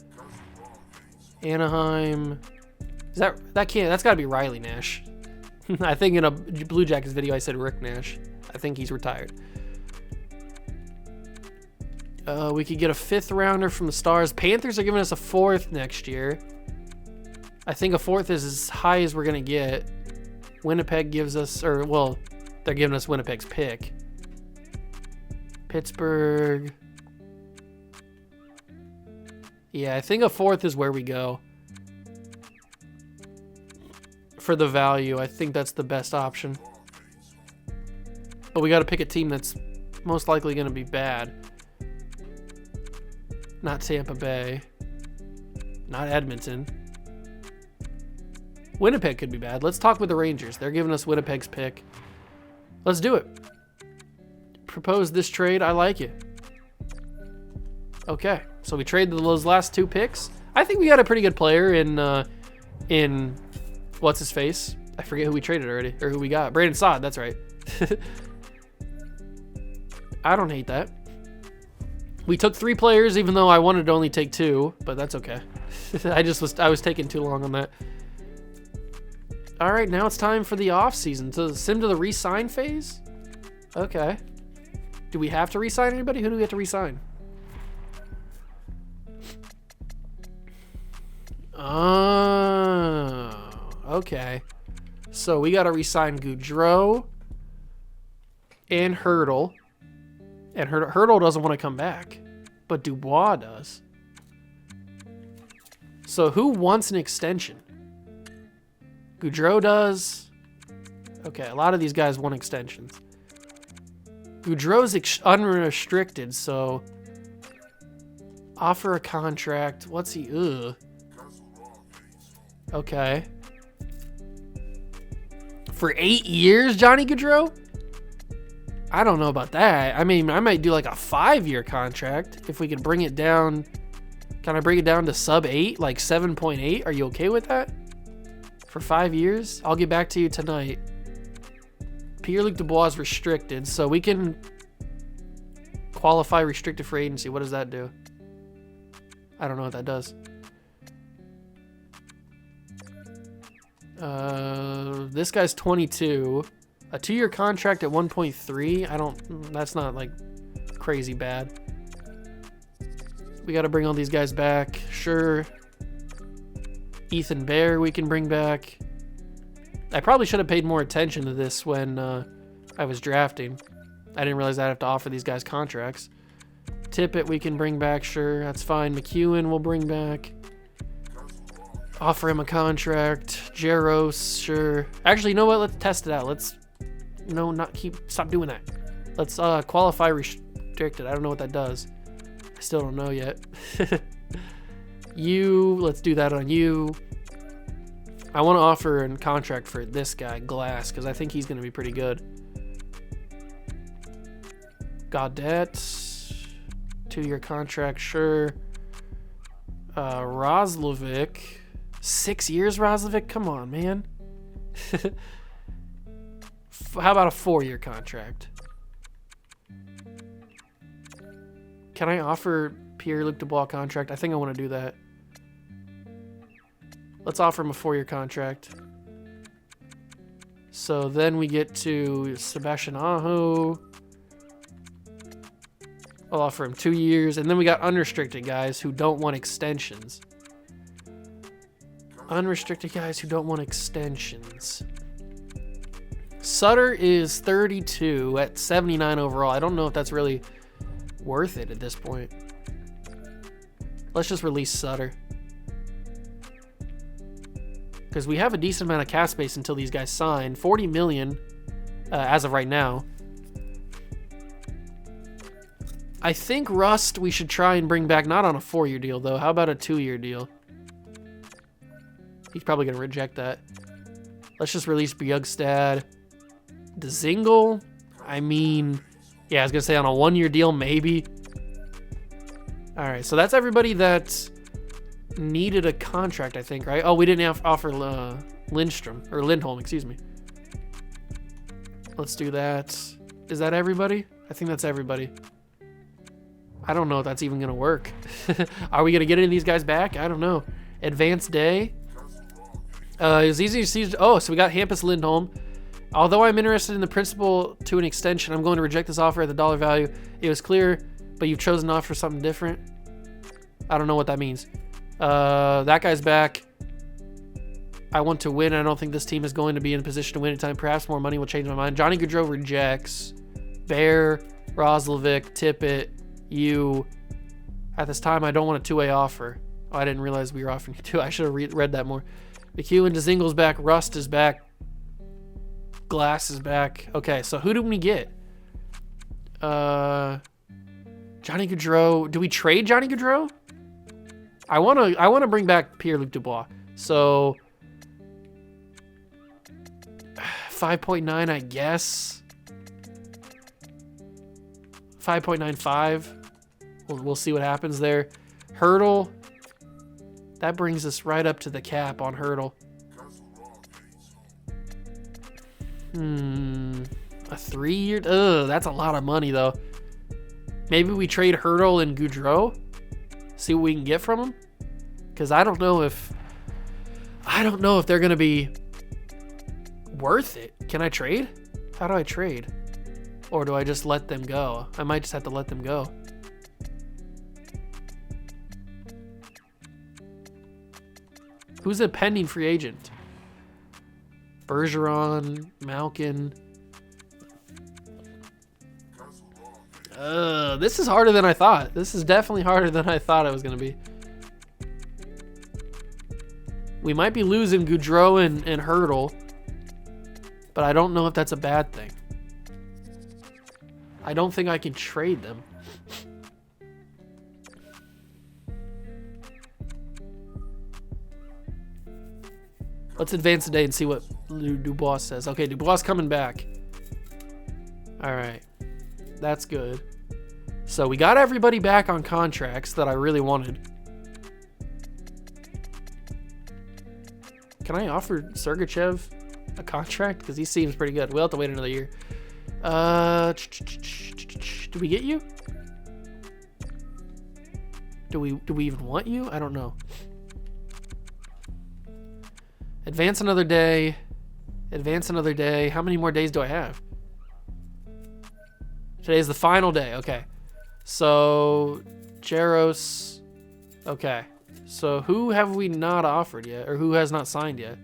Anaheim. That's got to be Riley Nash. I think in a Blue Jackets video I said Rick Nash. I think he's retired. We could get a 5th rounder from the Stars. Panthers are giving us a 4th next year. I think a 4th is as high as we're going to get. Winnipeg gives us, they're giving us Winnipeg's pick. Pittsburgh. Yeah, I think a 4th is where we go. For the value, I think that's the best option. But we got to pick a team that's most likely going to be bad. Not Tampa Bay. Not Edmonton. Winnipeg could be bad. Let's talk with the Rangers. They're giving us Winnipeg's pick. Let's do it. Propose this trade. I like it. Okay, so we traded those last 2 picks. I think we got a pretty good player in what's his face? I forget who we traded already, or who we got. Brandon Saad, that's right. I don't hate that. We took 3 players, even though I wanted to only take 2, but that's okay. I was taking too long on that. All right, now it's time for the offseason. So sim to the re-sign phase? Okay. Do we have to re-sign anybody? Who do we have to re-sign? Oh, okay. So we got to re-sign Gaudreau and Hurdle. And Hurdle doesn't want to come back, but Dubois does. So who wants an extension? Gaudreau does. Okay, a lot of these guys want extensions. Gaudreau's unrestricted, so offer a contract. What's he? Ugh. Okay. For 8 years, Johnny Gaudreau? I don't know about that. I mean, I might do like a 5-year contract if we can bring it down. Can I bring it down to sub 8, like 7.8? Are you okay with that? For 5 years? I'll get back to you tonight. Pierre-Luc Dubois is restricted, so we can qualify restricted free agency. What does that do? I don't know what that does. This guy's 22. A 2-year contract at 1.3. That's not like crazy bad. We got to bring all these guys back. Sure. Ethan Bear we can bring back. I probably should have paid more attention to this when I was drafting. I didn't realize I'd have to offer these guys contracts. Tippett we can bring back. Sure, that's fine. McEwen we'll bring back. Offer him a contract. Jaros, sure. Actually, you know what? Let's test it out. Stop doing that. Let's qualify restricted. I don't know what that does. I still don't know yet. Let's do that on you. I want to offer a contract for this guy, Glass, because I think he's going to be pretty good. Gaudette, 2-year contract, sure. Roslovic, 6 years, Roslovic? Come on, man. How about a 4-year contract? Can I offer Pierre-Luc Dubois a contract? I think I want to do that. Let's offer him a 4-year contract. So then we get to Sebastian Aho. I'll offer him 2 years. And then we got unrestricted guys who don't want extensions. Unrestricted guys who don't want extensions. Sutter is 32 at 79 overall. I don't know if that's really worth it at this point. Let's just release Sutter. Because we have a decent amount of cap space until these guys sign. 40 million as of right now. I think Rust we should try and bring back, not on a 4-year deal though. How about a 2-year deal? He's probably going to reject that. Let's just release Bjugstad. Dzingel, I mean, yeah, I was going to say on a 1-year deal, maybe. All right, so that's everybody that needed a contract, I think, right? Oh, we didn't offer Lindholm, excuse me. Let's do that. Is that everybody? I think that's everybody. I don't know if that's even going to work. Are we going to get any of these guys back? I don't know. Advanced Day. It was easy to see. Oh, so we got Hampus Lindholm. Although I'm interested in the principle to an extension, I'm going to reject this offer at the dollar value. It was clear, but you've chosen to offer something different. I don't know what that means. That guy's back. I want to win. I don't think this team is going to be in a position to win anytime. Perhaps more money will change my mind. Johnny Gaudreau rejects. Bear, Roslovic, Tippett, you. At this time, I don't want a 2-way offer. Oh, I didn't realize we were offering you 2. I should have read that more. McEwen, Dzingel's back. Rust is back. Glass is back. Okay, so who do we get? Johnny Gaudreau. Do we trade Johnny Gaudreau? I want to bring back Pierre-Luc Dubois. So 5.9, I guess. 5.95. We'll see what happens there. Hurdle. That brings us right up to the cap on Hurdle. A 3-year? Ugh, that's a lot of money, though. Maybe we trade Hurdle and Gaudreau? See what we can get from them? Because I don't know if they're going to be worth it. Can I trade? How do I trade? Or do I just let them go? I might just have to let them go. Who's a pending free agent? Bergeron, Malkin. This is harder than I thought. This is definitely harder than I thought it was going to be. We might be losing Gaudreau and Hurdle, but I don't know if that's a bad thing. I don't think I can trade them. Let's advance today and see what Dubois says. Okay, Dubois coming back. All right. That's good. So we got everybody back on contracts that I really wanted. Can I offer Sergachev a contract? Because he seems pretty good. We'll have to wait another year. Do we get you? Do we even want you? I don't know. Advance another day. Advance another day. How many more days do I have? Today's the final day. Okay. So, Jaros. Okay. So, who have we not offered yet? Or who has not signed yet?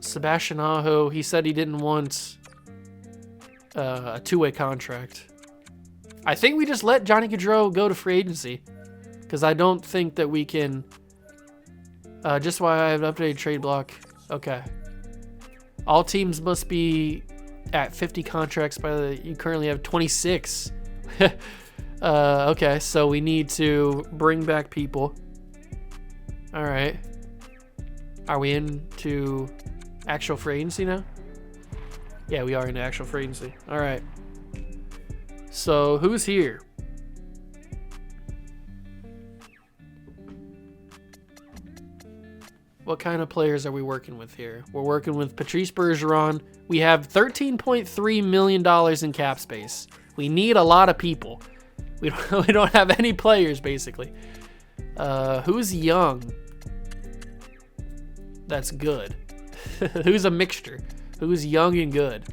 Sebastian Aho. He said he didn't want a two-way contract. I think we just let Johnny Gaudreau go to free agency. Because I don't think that we can... just why I have an updated trade block. Okay. All teams must be at 50 contracts by the... You currently have 26. Okay, so we need to bring back people. All right. Are we into actual free agency now? Yeah, we are into actual free agency. All right. So who's here? What kind of players are we working with here? We're working with Patrice Bergeron. We have $13.3 million in cap space. We need a lot of people. We don't have any players, basically. Who's young? That's good. Who's a mixture? Who's young and good?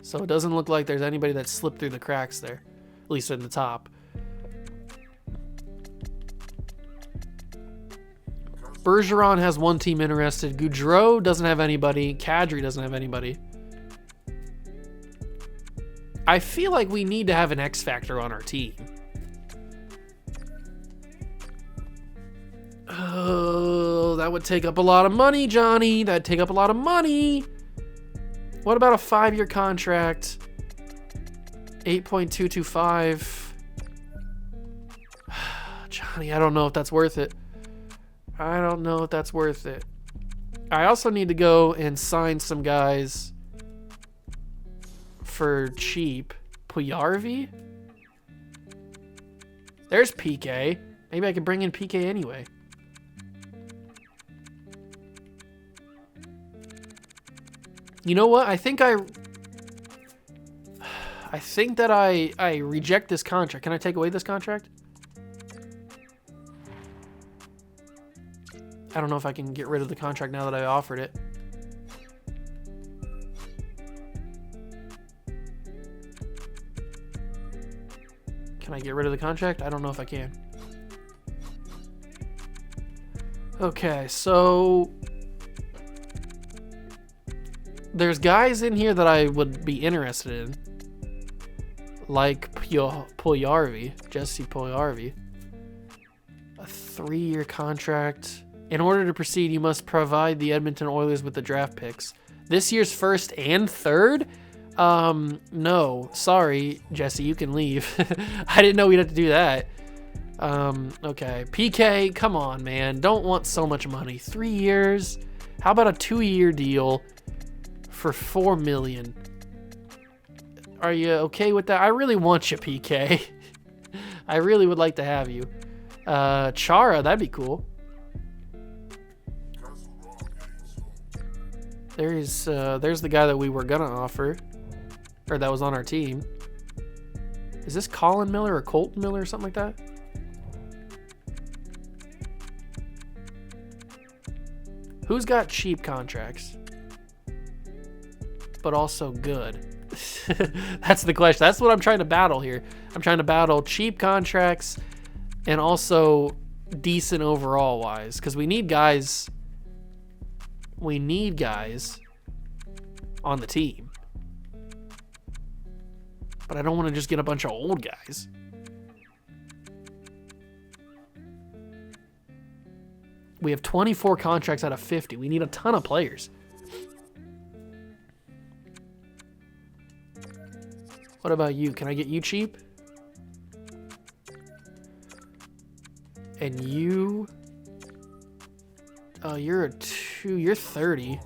So it doesn't look like there's anybody that slipped through the cracks there. At least in the top. Bergeron has one team interested. Gaudreau doesn't have anybody. Kadri doesn't have anybody. I feel like we need to have an X factor on our team. Oh, that would take up a lot of money, Johnny. That'd take up a lot of money. What about a 5-year contract? 8.225. Johnny, I don't know if that's worth it. I don't know if that's worth it. I also need to go and sign some guys for cheap. Puyarvi? There's PK. Maybe I could bring in PK anyway. You know what? I think that I reject this contract. Can I take away this contract? I don't know if I can get rid of the contract now that I offered it. Can I get rid of the contract? I don't know if I can. Okay, so there's guys in here that I would be interested in. Like Puyarvi, Jesse Puyarvi. A 3-year contract. In order to proceed, you must provide the Edmonton Oilers with the draft picks. This year's first and third? No. Sorry, Jesse, you can leave. I didn't know we'd have to do that. Okay. PK, come on, man. Don't want so much money. 3 years? How about a 2-year deal for $4 million? Are you okay with that? I really want you, PK. I really would like to have you. Chara, that'd be cool. There's the guy that we were gonna offer, or that was on our team. Is this Colin Miller or Colton Miller or something like that? Who's got cheap contracts, but also good? That's the question. That's what I'm trying to battle here. I'm trying to battle cheap contracts and also decent overall wise, because we need guys. We need guys on the team, but I don't want to just get a bunch of old guys. We have 24 contracts out of 50. We need a ton of players. What about you? Can I get you cheap? And you... Oh, you're a 2. You're 30.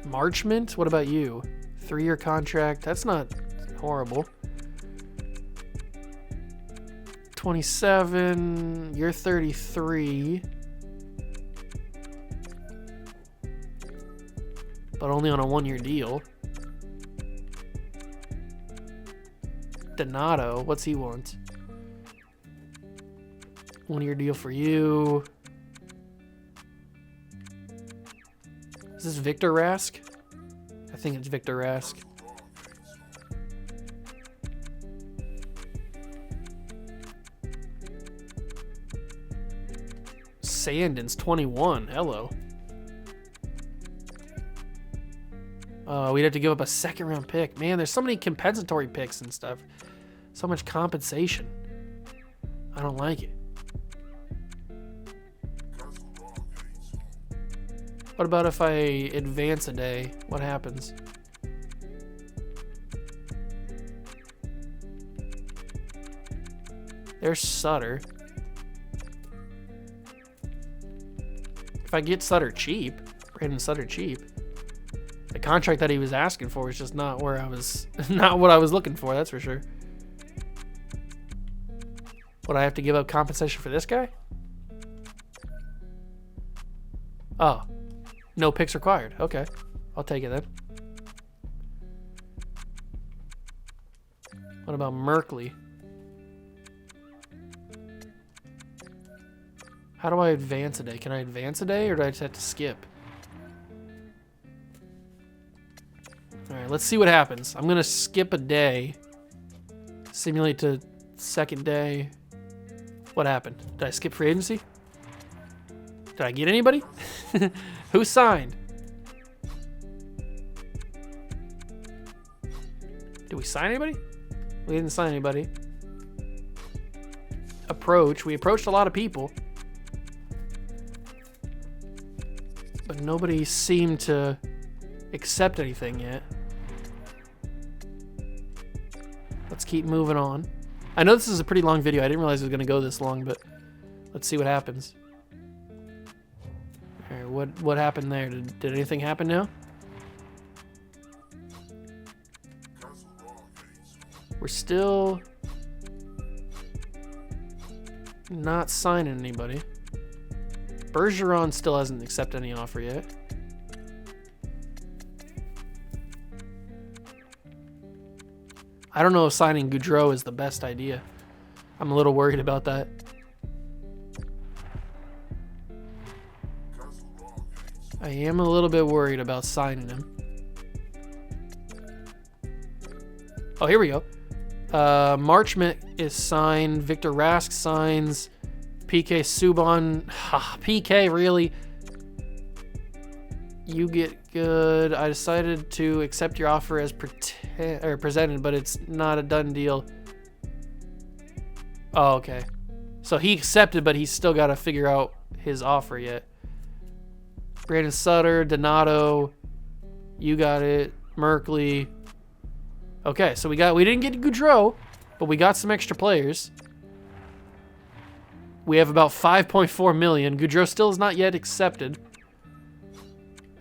Marchment? What about you? 3-year contract. That's not horrible. 27. You're 33. But only on a 1-year deal. Donato, what's he want? 1-year deal for you. Is this Victor Rask? I think it's Victor Rask. Sandin's 21. Hello. We'd have to give up a 2nd-round pick. Man, there's so many compensatory picks and stuff. So much compensation. I don't like it. What about if I advance a day? What happens? There's Sutter. If I get Sutter cheap, Brandon Sutter cheap, the contract that he was asking for is just not where I was, not what I was looking for, that's for sure. Would I have to give up compensation for this guy? Oh. No picks required. Okay. I'll take it then. What about Merkley? How do I advance a day? Can I advance a day or do I just have to skip? Alright, let's see what happens. I'm going to skip a day. Simulate to 2nd day. What happened? Did I skip free agency? Did I get anybody? Who signed? Did we sign anybody? We didn't sign anybody. Approach. We approached a lot of people. But nobody seemed to accept anything yet. Let's keep moving on. I know this is a pretty long video. I didn't realize it was going to go this long, but let's see what happens. Alright, what happened there? Did anything happen now? We're still not signing anybody. Bergeron still hasn't accepted any offer yet. I don't know if signing Gaudreau is the best idea. I'm a little worried about that. I am a little bit worried about signing him. Oh, here we go. Marchment is signed. Victor Rask signs. PK Subban. PK, really? You get good. I decided to accept your offer as presented, but it's not a done deal. Oh, okay. So he accepted, but he's still got to figure out his offer yet. Brandon Sutter, Donato, you got it. Merkley. Okay, so we didn't get Gaudreau, but we got some extra players. We have about 5.4 million. Gaudreau still is not yet accepted.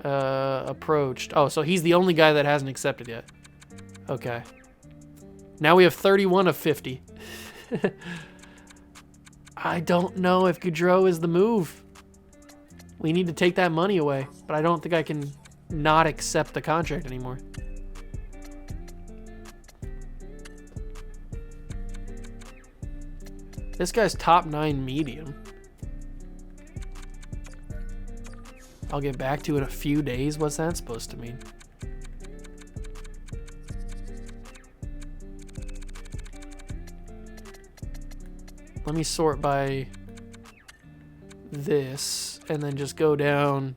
Approached. Oh, so he's the only guy that hasn't accepted yet. Okay. Now we have 31 of 50. I don't know if Gaudreau is the move. We need to take that money away, but I don't think I can not accept the contract anymore. This guy's top 9 medium. I'll get back to it in a few days. What's that supposed to mean? Let me sort by this and then just go down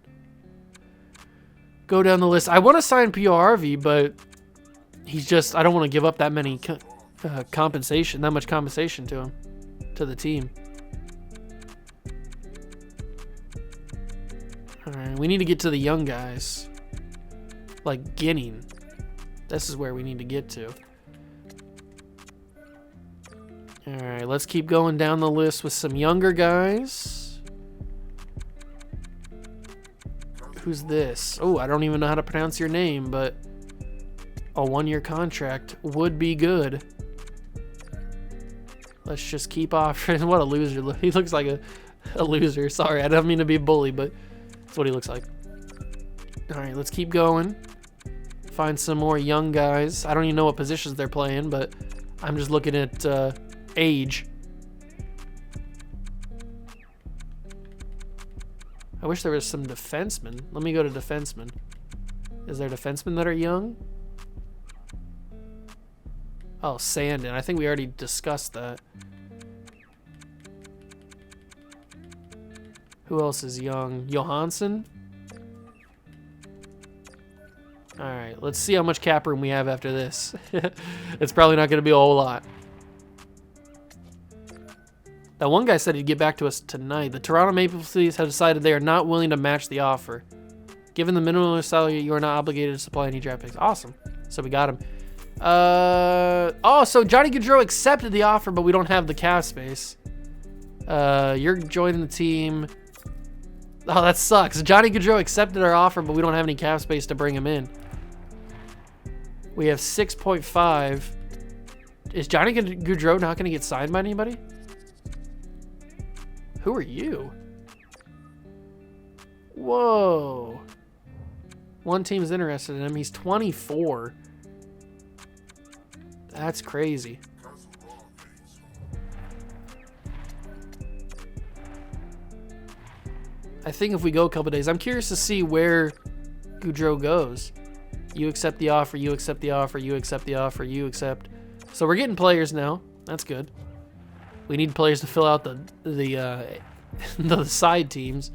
the list. I want to sign PRV, but he's just, I don't want to give up that many compensation, that much compensation to him, to the team. All right, we need to get to the young guys, like Ginning. This is where we need to get to. All right, let's keep going down the list with some younger guys. Who's this? Oh, I don't even know how to pronounce your name, but a 1-year contract would be good. Let's just keep offering. What a loser. He looks like a loser. Sorry, I don't mean to be a bully, but that's what he looks like. All right, let's keep going. Find some more young guys. I don't even know what positions they're playing, but I'm just looking at age. I wish there was some defensemen. Let me go to defensemen. Is there defensemen that are young? Oh, Sandin. I think we already discussed that. Who else is young? Johansson? All right, let's see how much cap room we have after this. It's probably not going to be a whole lot. That one guy said he'd get back to us tonight. The Toronto Maple Leafs have decided they are not willing to match the offer. Given the minimum salary, you are not obligated to supply any draft picks. Awesome. So we got him. Oh, so Johnny Gaudreau accepted the offer, but we don't have the cap space. You're joining the team. Oh, that sucks. Johnny Gaudreau accepted our offer, but we don't have any cap space to bring him in. We have 6.5. Is Johnny Gaudreau not going to get signed by anybody? Who are you? Whoa. One team's interested in him. He's 24. That's crazy. I think if we go a couple days, I'm curious to see where Gaudreau goes. You accept the offer, you accept the offer, you accept the offer, you accept. So we're getting players now. That's good. We need players to fill out the side teams.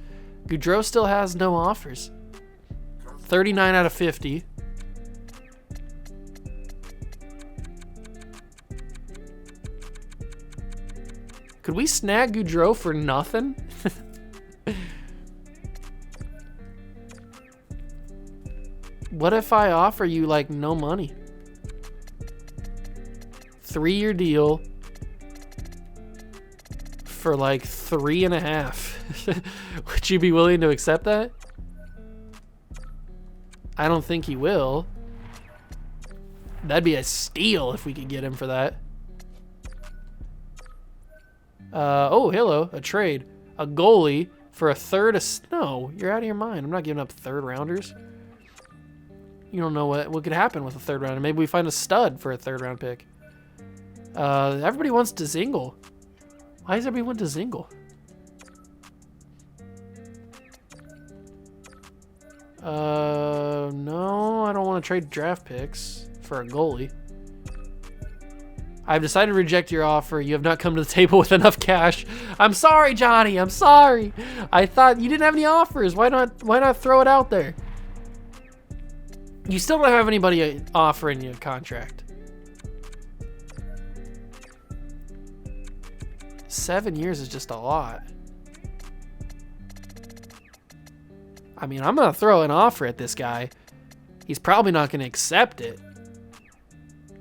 Gaudreau still has no offers. 39 out of 50. Could we snag Gaudreau for nothing? What if I offer you like no money? 3-year deal for like 3.5. Would you be willing to accept that? I don't think he will. That'd be a steal if we could get him for that. Oh, hello, a trade. A goalie for a third. No, you're out of your mind. I'm not giving up 3rd rounders. You don't know what could happen with a 3rd rounder. Maybe we find a stud for a 3rd round pick. Everybody wants Dzingel. Why does everybody want Dzingel? No, I don't want to trade draft picks for a goalie. I've decided to reject your offer. You have not come to the table with enough cash. I'm sorry, Johnny. I'm sorry. I thought you didn't have any offers. Why not throw it out there? You still don't have anybody offering you a contract. 7 years is just a lot. I mean, I'm going to throw an offer at this guy. He's probably not going to accept it.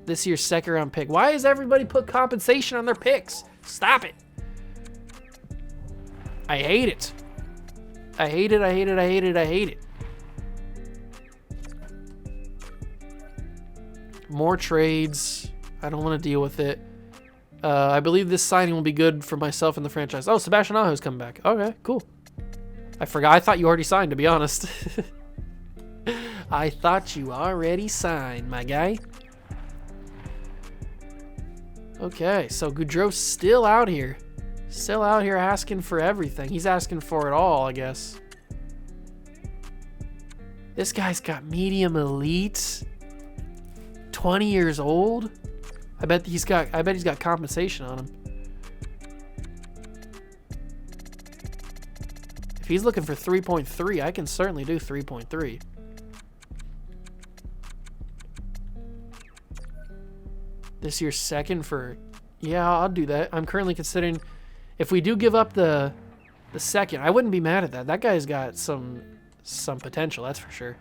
This year's 2nd round pick. Why does everybody put compensation on their picks? Stop it. I hate it. I hate it. I hate it. I hate it. I hate it. More trades. I don't want to deal with it. I believe this signing will be good for myself and the franchise. Oh, Sebastian Aho's coming back. Okay, cool. I forgot. I thought you already signed, to be honest. I thought you already signed, my guy. Okay, so Gaudreau's still out here. Still out here asking for everything. He's asking for it all, I guess. This guy's got medium elite. 20 years old. I bet he's got compensation on him. If he's looking for 3.3, I can certainly do 3.3. This year's second for... Yeah, I'll do that. I'm currently considering... If we do give up the second, I wouldn't be mad at that. That guy's got some potential, that's for sure.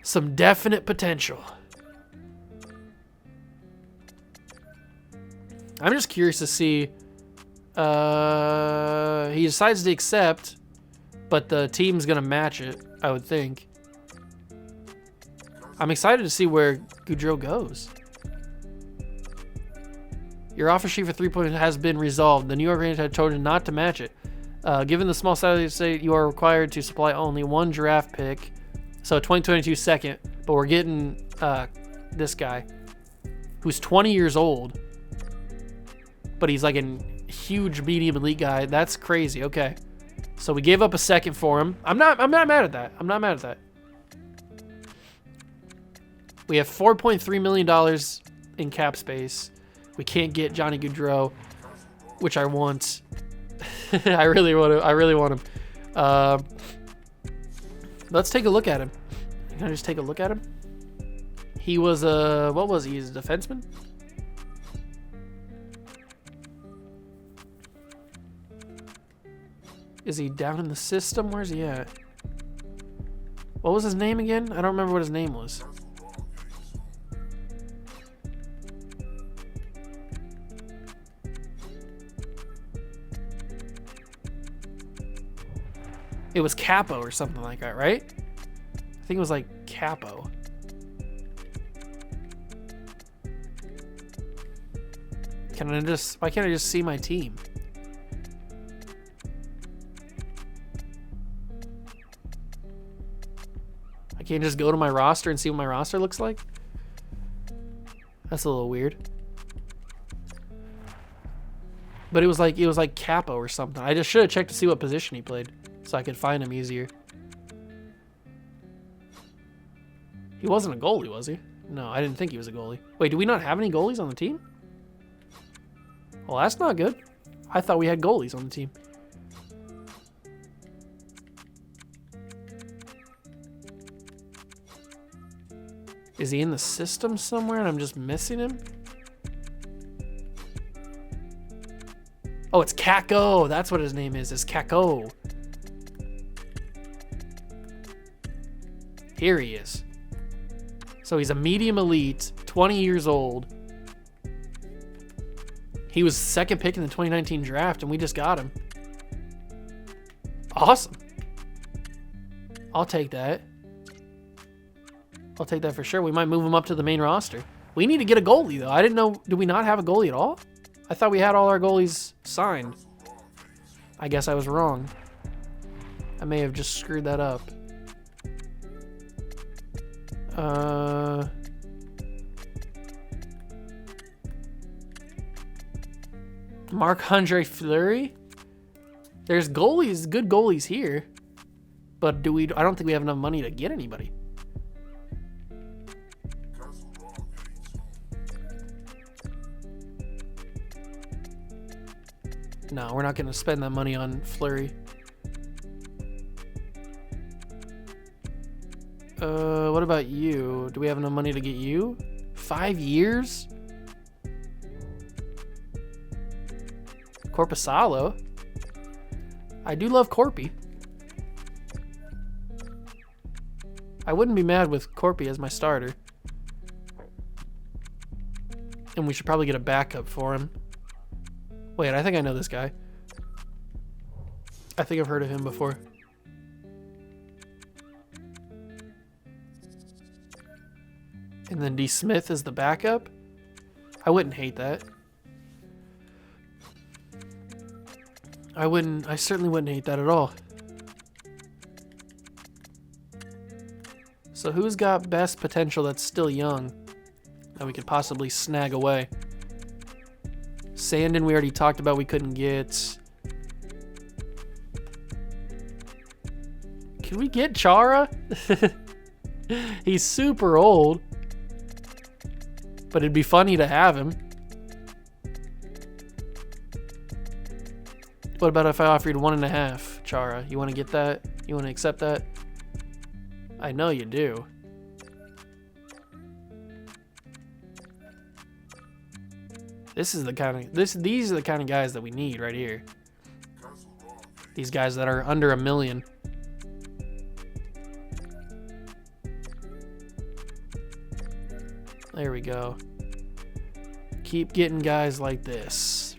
Some definite potential. I'm just curious to see... he decides to accept, but the team's going to match it, I would think. I'm excited to see where Gaudreau goes. Your offer sheet for 3 points has been resolved. The New York Rangers had chosen not to match it. Given the small salary state, you are required to supply only one draft pick. So 2022 second. But we're getting this guy who's 20 years old. But he's like a huge medium elite guy. That's crazy. Okay. So we gave up a second for him. I'm not mad at that. I'm not mad at that. We have $4.3 million in cap space. We can't get Johnny Gaudreau, which I want. I really want him. Let's take a look at him. Can I just take a look at him? He was what was he? He's a defenseman? Is he down in the system? Where's he at? What was his name again? I don't remember what his name was. It was Capo or something like that, right? I think it was like Capo. Why can't I just see my team? I can't just go to my roster and see what my roster looks like? That's a little weird. But it was like Capo or something. I just should have checked to see what position he played, so I could find him easier. He wasn't a goalie, was he? No, I didn't think he was a goalie. Wait, do we not have any goalies on the team? Well, that's not good. I thought we had goalies on the team. Is he in the system somewhere and I'm just missing him? Oh, it's Kako. That's what his name is. It's Kako. Here he is. So he's a medium elite, 20 years old. He was second pick in the 2019 draft, and we just got him. Awesome. I'll take that. I'll take that for sure. We might move him up to the main roster. We need to get a goalie, though. I didn't know. Do we not have a goalie at all? I thought we had all our goalies signed. I guess I was wrong. I may have just screwed that up. Marc-Andre Fleury? There's goalies, good goalies here. But I don't think we have enough money to get anybody. No, we're not going to spend that money on Fleury. What about you? Do we have enough money to get you? 5 years? Corpusalo. I do love Corpy. I wouldn't be mad with Corpy as my starter. And we should probably get a backup for him. Wait, I think I know this guy. I think I've heard of him before. And then D. Smith is the backup? I wouldn't hate that. I certainly wouldn't hate that at all. So who's got best potential that's still young that we could possibly snag away? Sandin, we already talked about we couldn't get. Can we get Chara? He's super old. But it'd be funny to have him. What about if I offered 1.5, Chara? You want to get that? You want to accept that? I know you do. These are the kind of guys that we need right here. These guys that are under $1 million. There we go. Keep getting guys like this.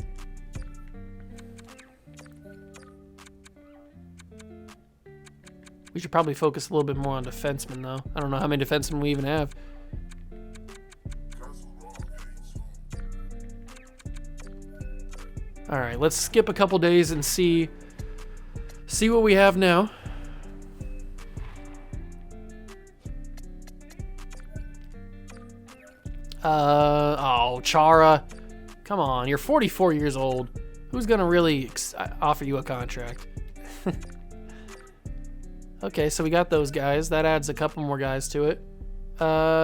We should probably focus a little bit more on defensemen, though. I don't know how many defensemen we even have. All right, let's skip a couple days and see what we have now. Oh, Chara. Come on, you're 44 years old. Who's gonna really offer you a contract? Okay, so we got those guys. That adds a couple more guys to it.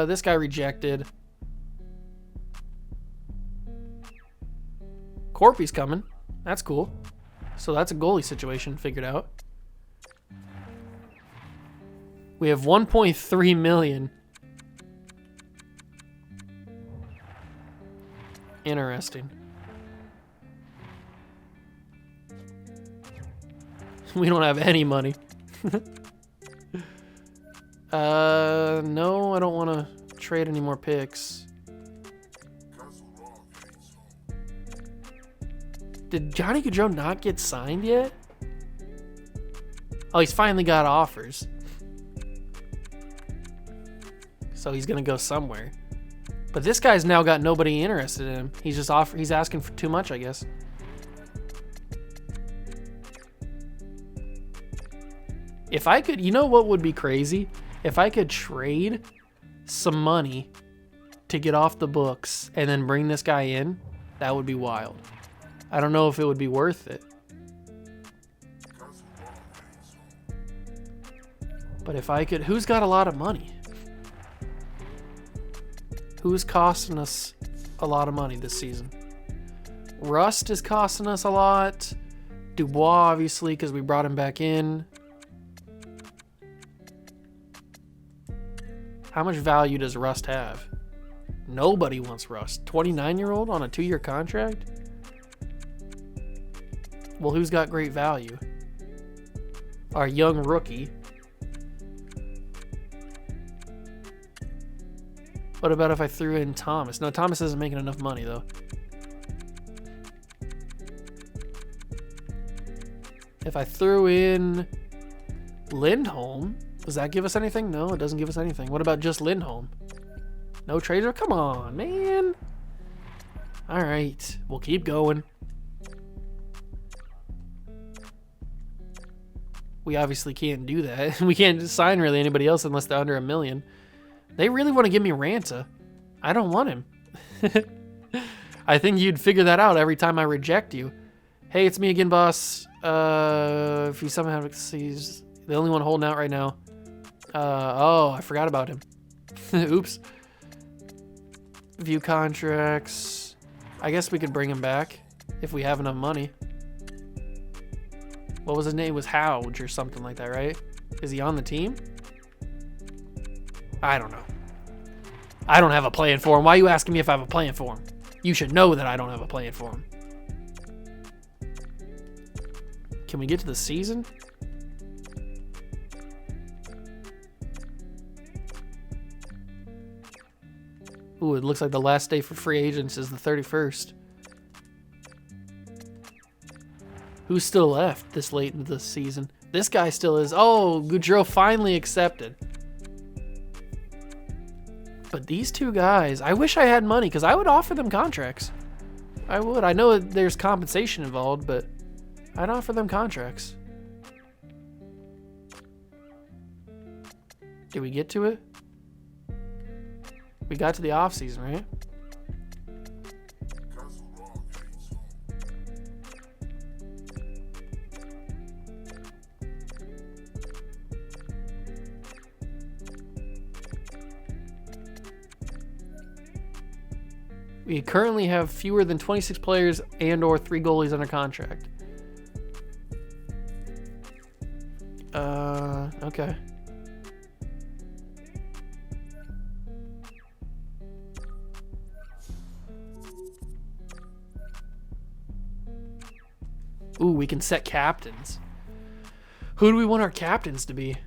This guy rejected. Corpy's coming. That's cool. So that's a goalie situation figured out. We have 1.3 million. Interesting. We don't have any money. No, I don't want to trade any more picks. Did Johnny Gaudreau not get signed yet? Oh, he's finally got offers. So he's gonna go somewhere. But this guy's now got nobody interested in him. He's just he's asking for too much, I guess. If I could, you know what would be crazy? If I could trade some money to get off the books and then bring this guy in, that would be wild. I don't know if it would be worth it. But if I could, who's got a lot of money? Who's costing us a lot of money this season? Rust is costing us a lot. Dubois, obviously, because we brought him back in. How much value does Rust have? Nobody wants Rust. 29-year-old on a 2-year contract? Well, who's got great value? Our young rookie. What about if I threw in Thomas? No, Thomas isn't making enough money, though. If I threw in Lindholm, does that give us anything? No, it doesn't give us anything. What about just Lindholm? No trader? Come on, man. All right, we'll keep going. We obviously can't do that. We can't sign really anybody else unless they're under $1 million. They really want to give me Ranta. I don't want him. I think you'd figure that out every time I reject you. Hey, it's me again, boss. If you somehow he's the only one holding out right now. Oh, I forgot about him. Oops. View contracts. I guess we could bring him back if we have enough money. What was his name? It was Houge or something like that, right? Is he on the team? I don't know. I don't have a plan for him. Why are you asking me if I have a plan for him? You should know that I don't have a plan for him. Can we get to the season? Ooh, it looks like the last day for free agents is the 31st. Who's still left this late into the season? This guy still is. Oh, Gaudreau finally accepted. But these two guys, I wish I had money because I would offer them contracts. I would. I know there's compensation involved, but I'd offer them contracts. Did we get to it? We got to the offseason, right? We currently have fewer than 26 players and or 3 goalies under contract. Okay. Ooh, we can set captains. Who do we want our captains to be?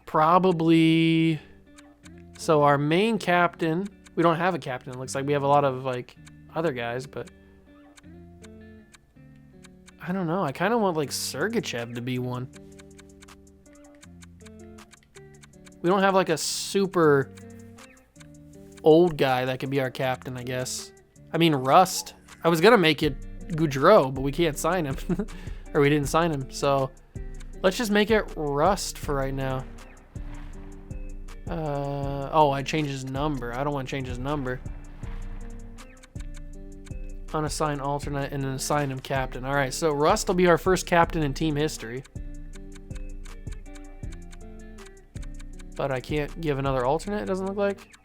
Probably... So our main captain... We don't have a captain. It looks like we have a lot of, like, other guys, but... I don't know. I kind of want, like, Sergachev to be one. We don't have, like, a super old guy that could be our captain, I guess. I mean, Rust. I was going to make it Goudreau, but we can't sign him. Or we didn't sign him. So let's just make it Rust for right now. Oh, I changed his number. I don't want to change his number. Unassign alternate and then assign him captain. All right, so Rust will be our first captain in team history. But I can't give another alternate, it doesn't look like.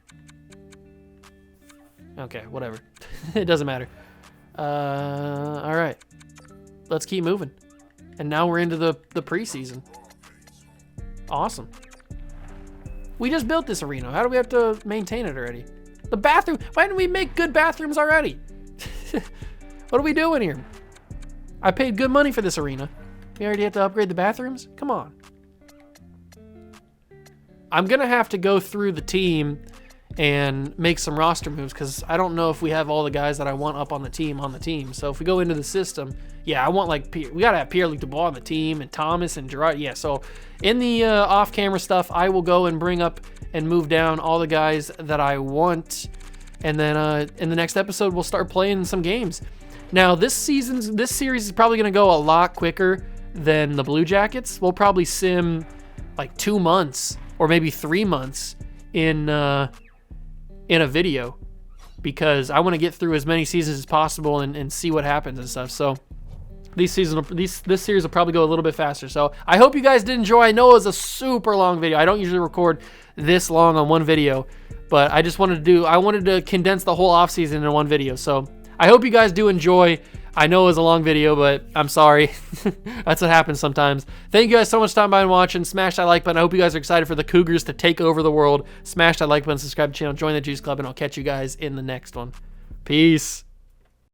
Okay, whatever. It doesn't matter. All right. Let's keep moving. And now we're into the preseason. Awesome. We just built this arena. How do we have to maintain it already? The bathroom. Why didn't we make good bathrooms already? What are we doing here? I paid good money for this arena. We already have to upgrade the bathrooms? Come on. I'm going to have to go through the team and make some roster moves because I don't know if we have all the guys that I want up on the team. So if we go into the system, yeah, I want like we got to have Pierre-Luc Dubois on the team and Thomas and Gerard. Yeah, so in the off-camera stuff, I will go and bring up and move down all the guys that I want. And then in the next episode, we'll start playing some games. Now, this series is probably going to go a lot quicker than the Blue Jackets. We'll probably sim like 2 months or maybe 3 months in a video because I want to get through as many seasons as possible and see what happens and stuff. So this series will probably go a little bit faster. So I hope you guys did enjoy. I know it was a super long video. I don't usually record this long on one video, but I just wanted to condense the whole offseason in one video. So I hope you guys do enjoy. I know it was a long video, but I'm sorry. That's what happens sometimes. Thank you guys so much for stopping by and watching. Smash that like button. I hope you guys are excited for the Cougars to take over the world. Smash that like button, subscribe to the channel, join the Juice Club, and I'll catch you guys in the next one. Peace.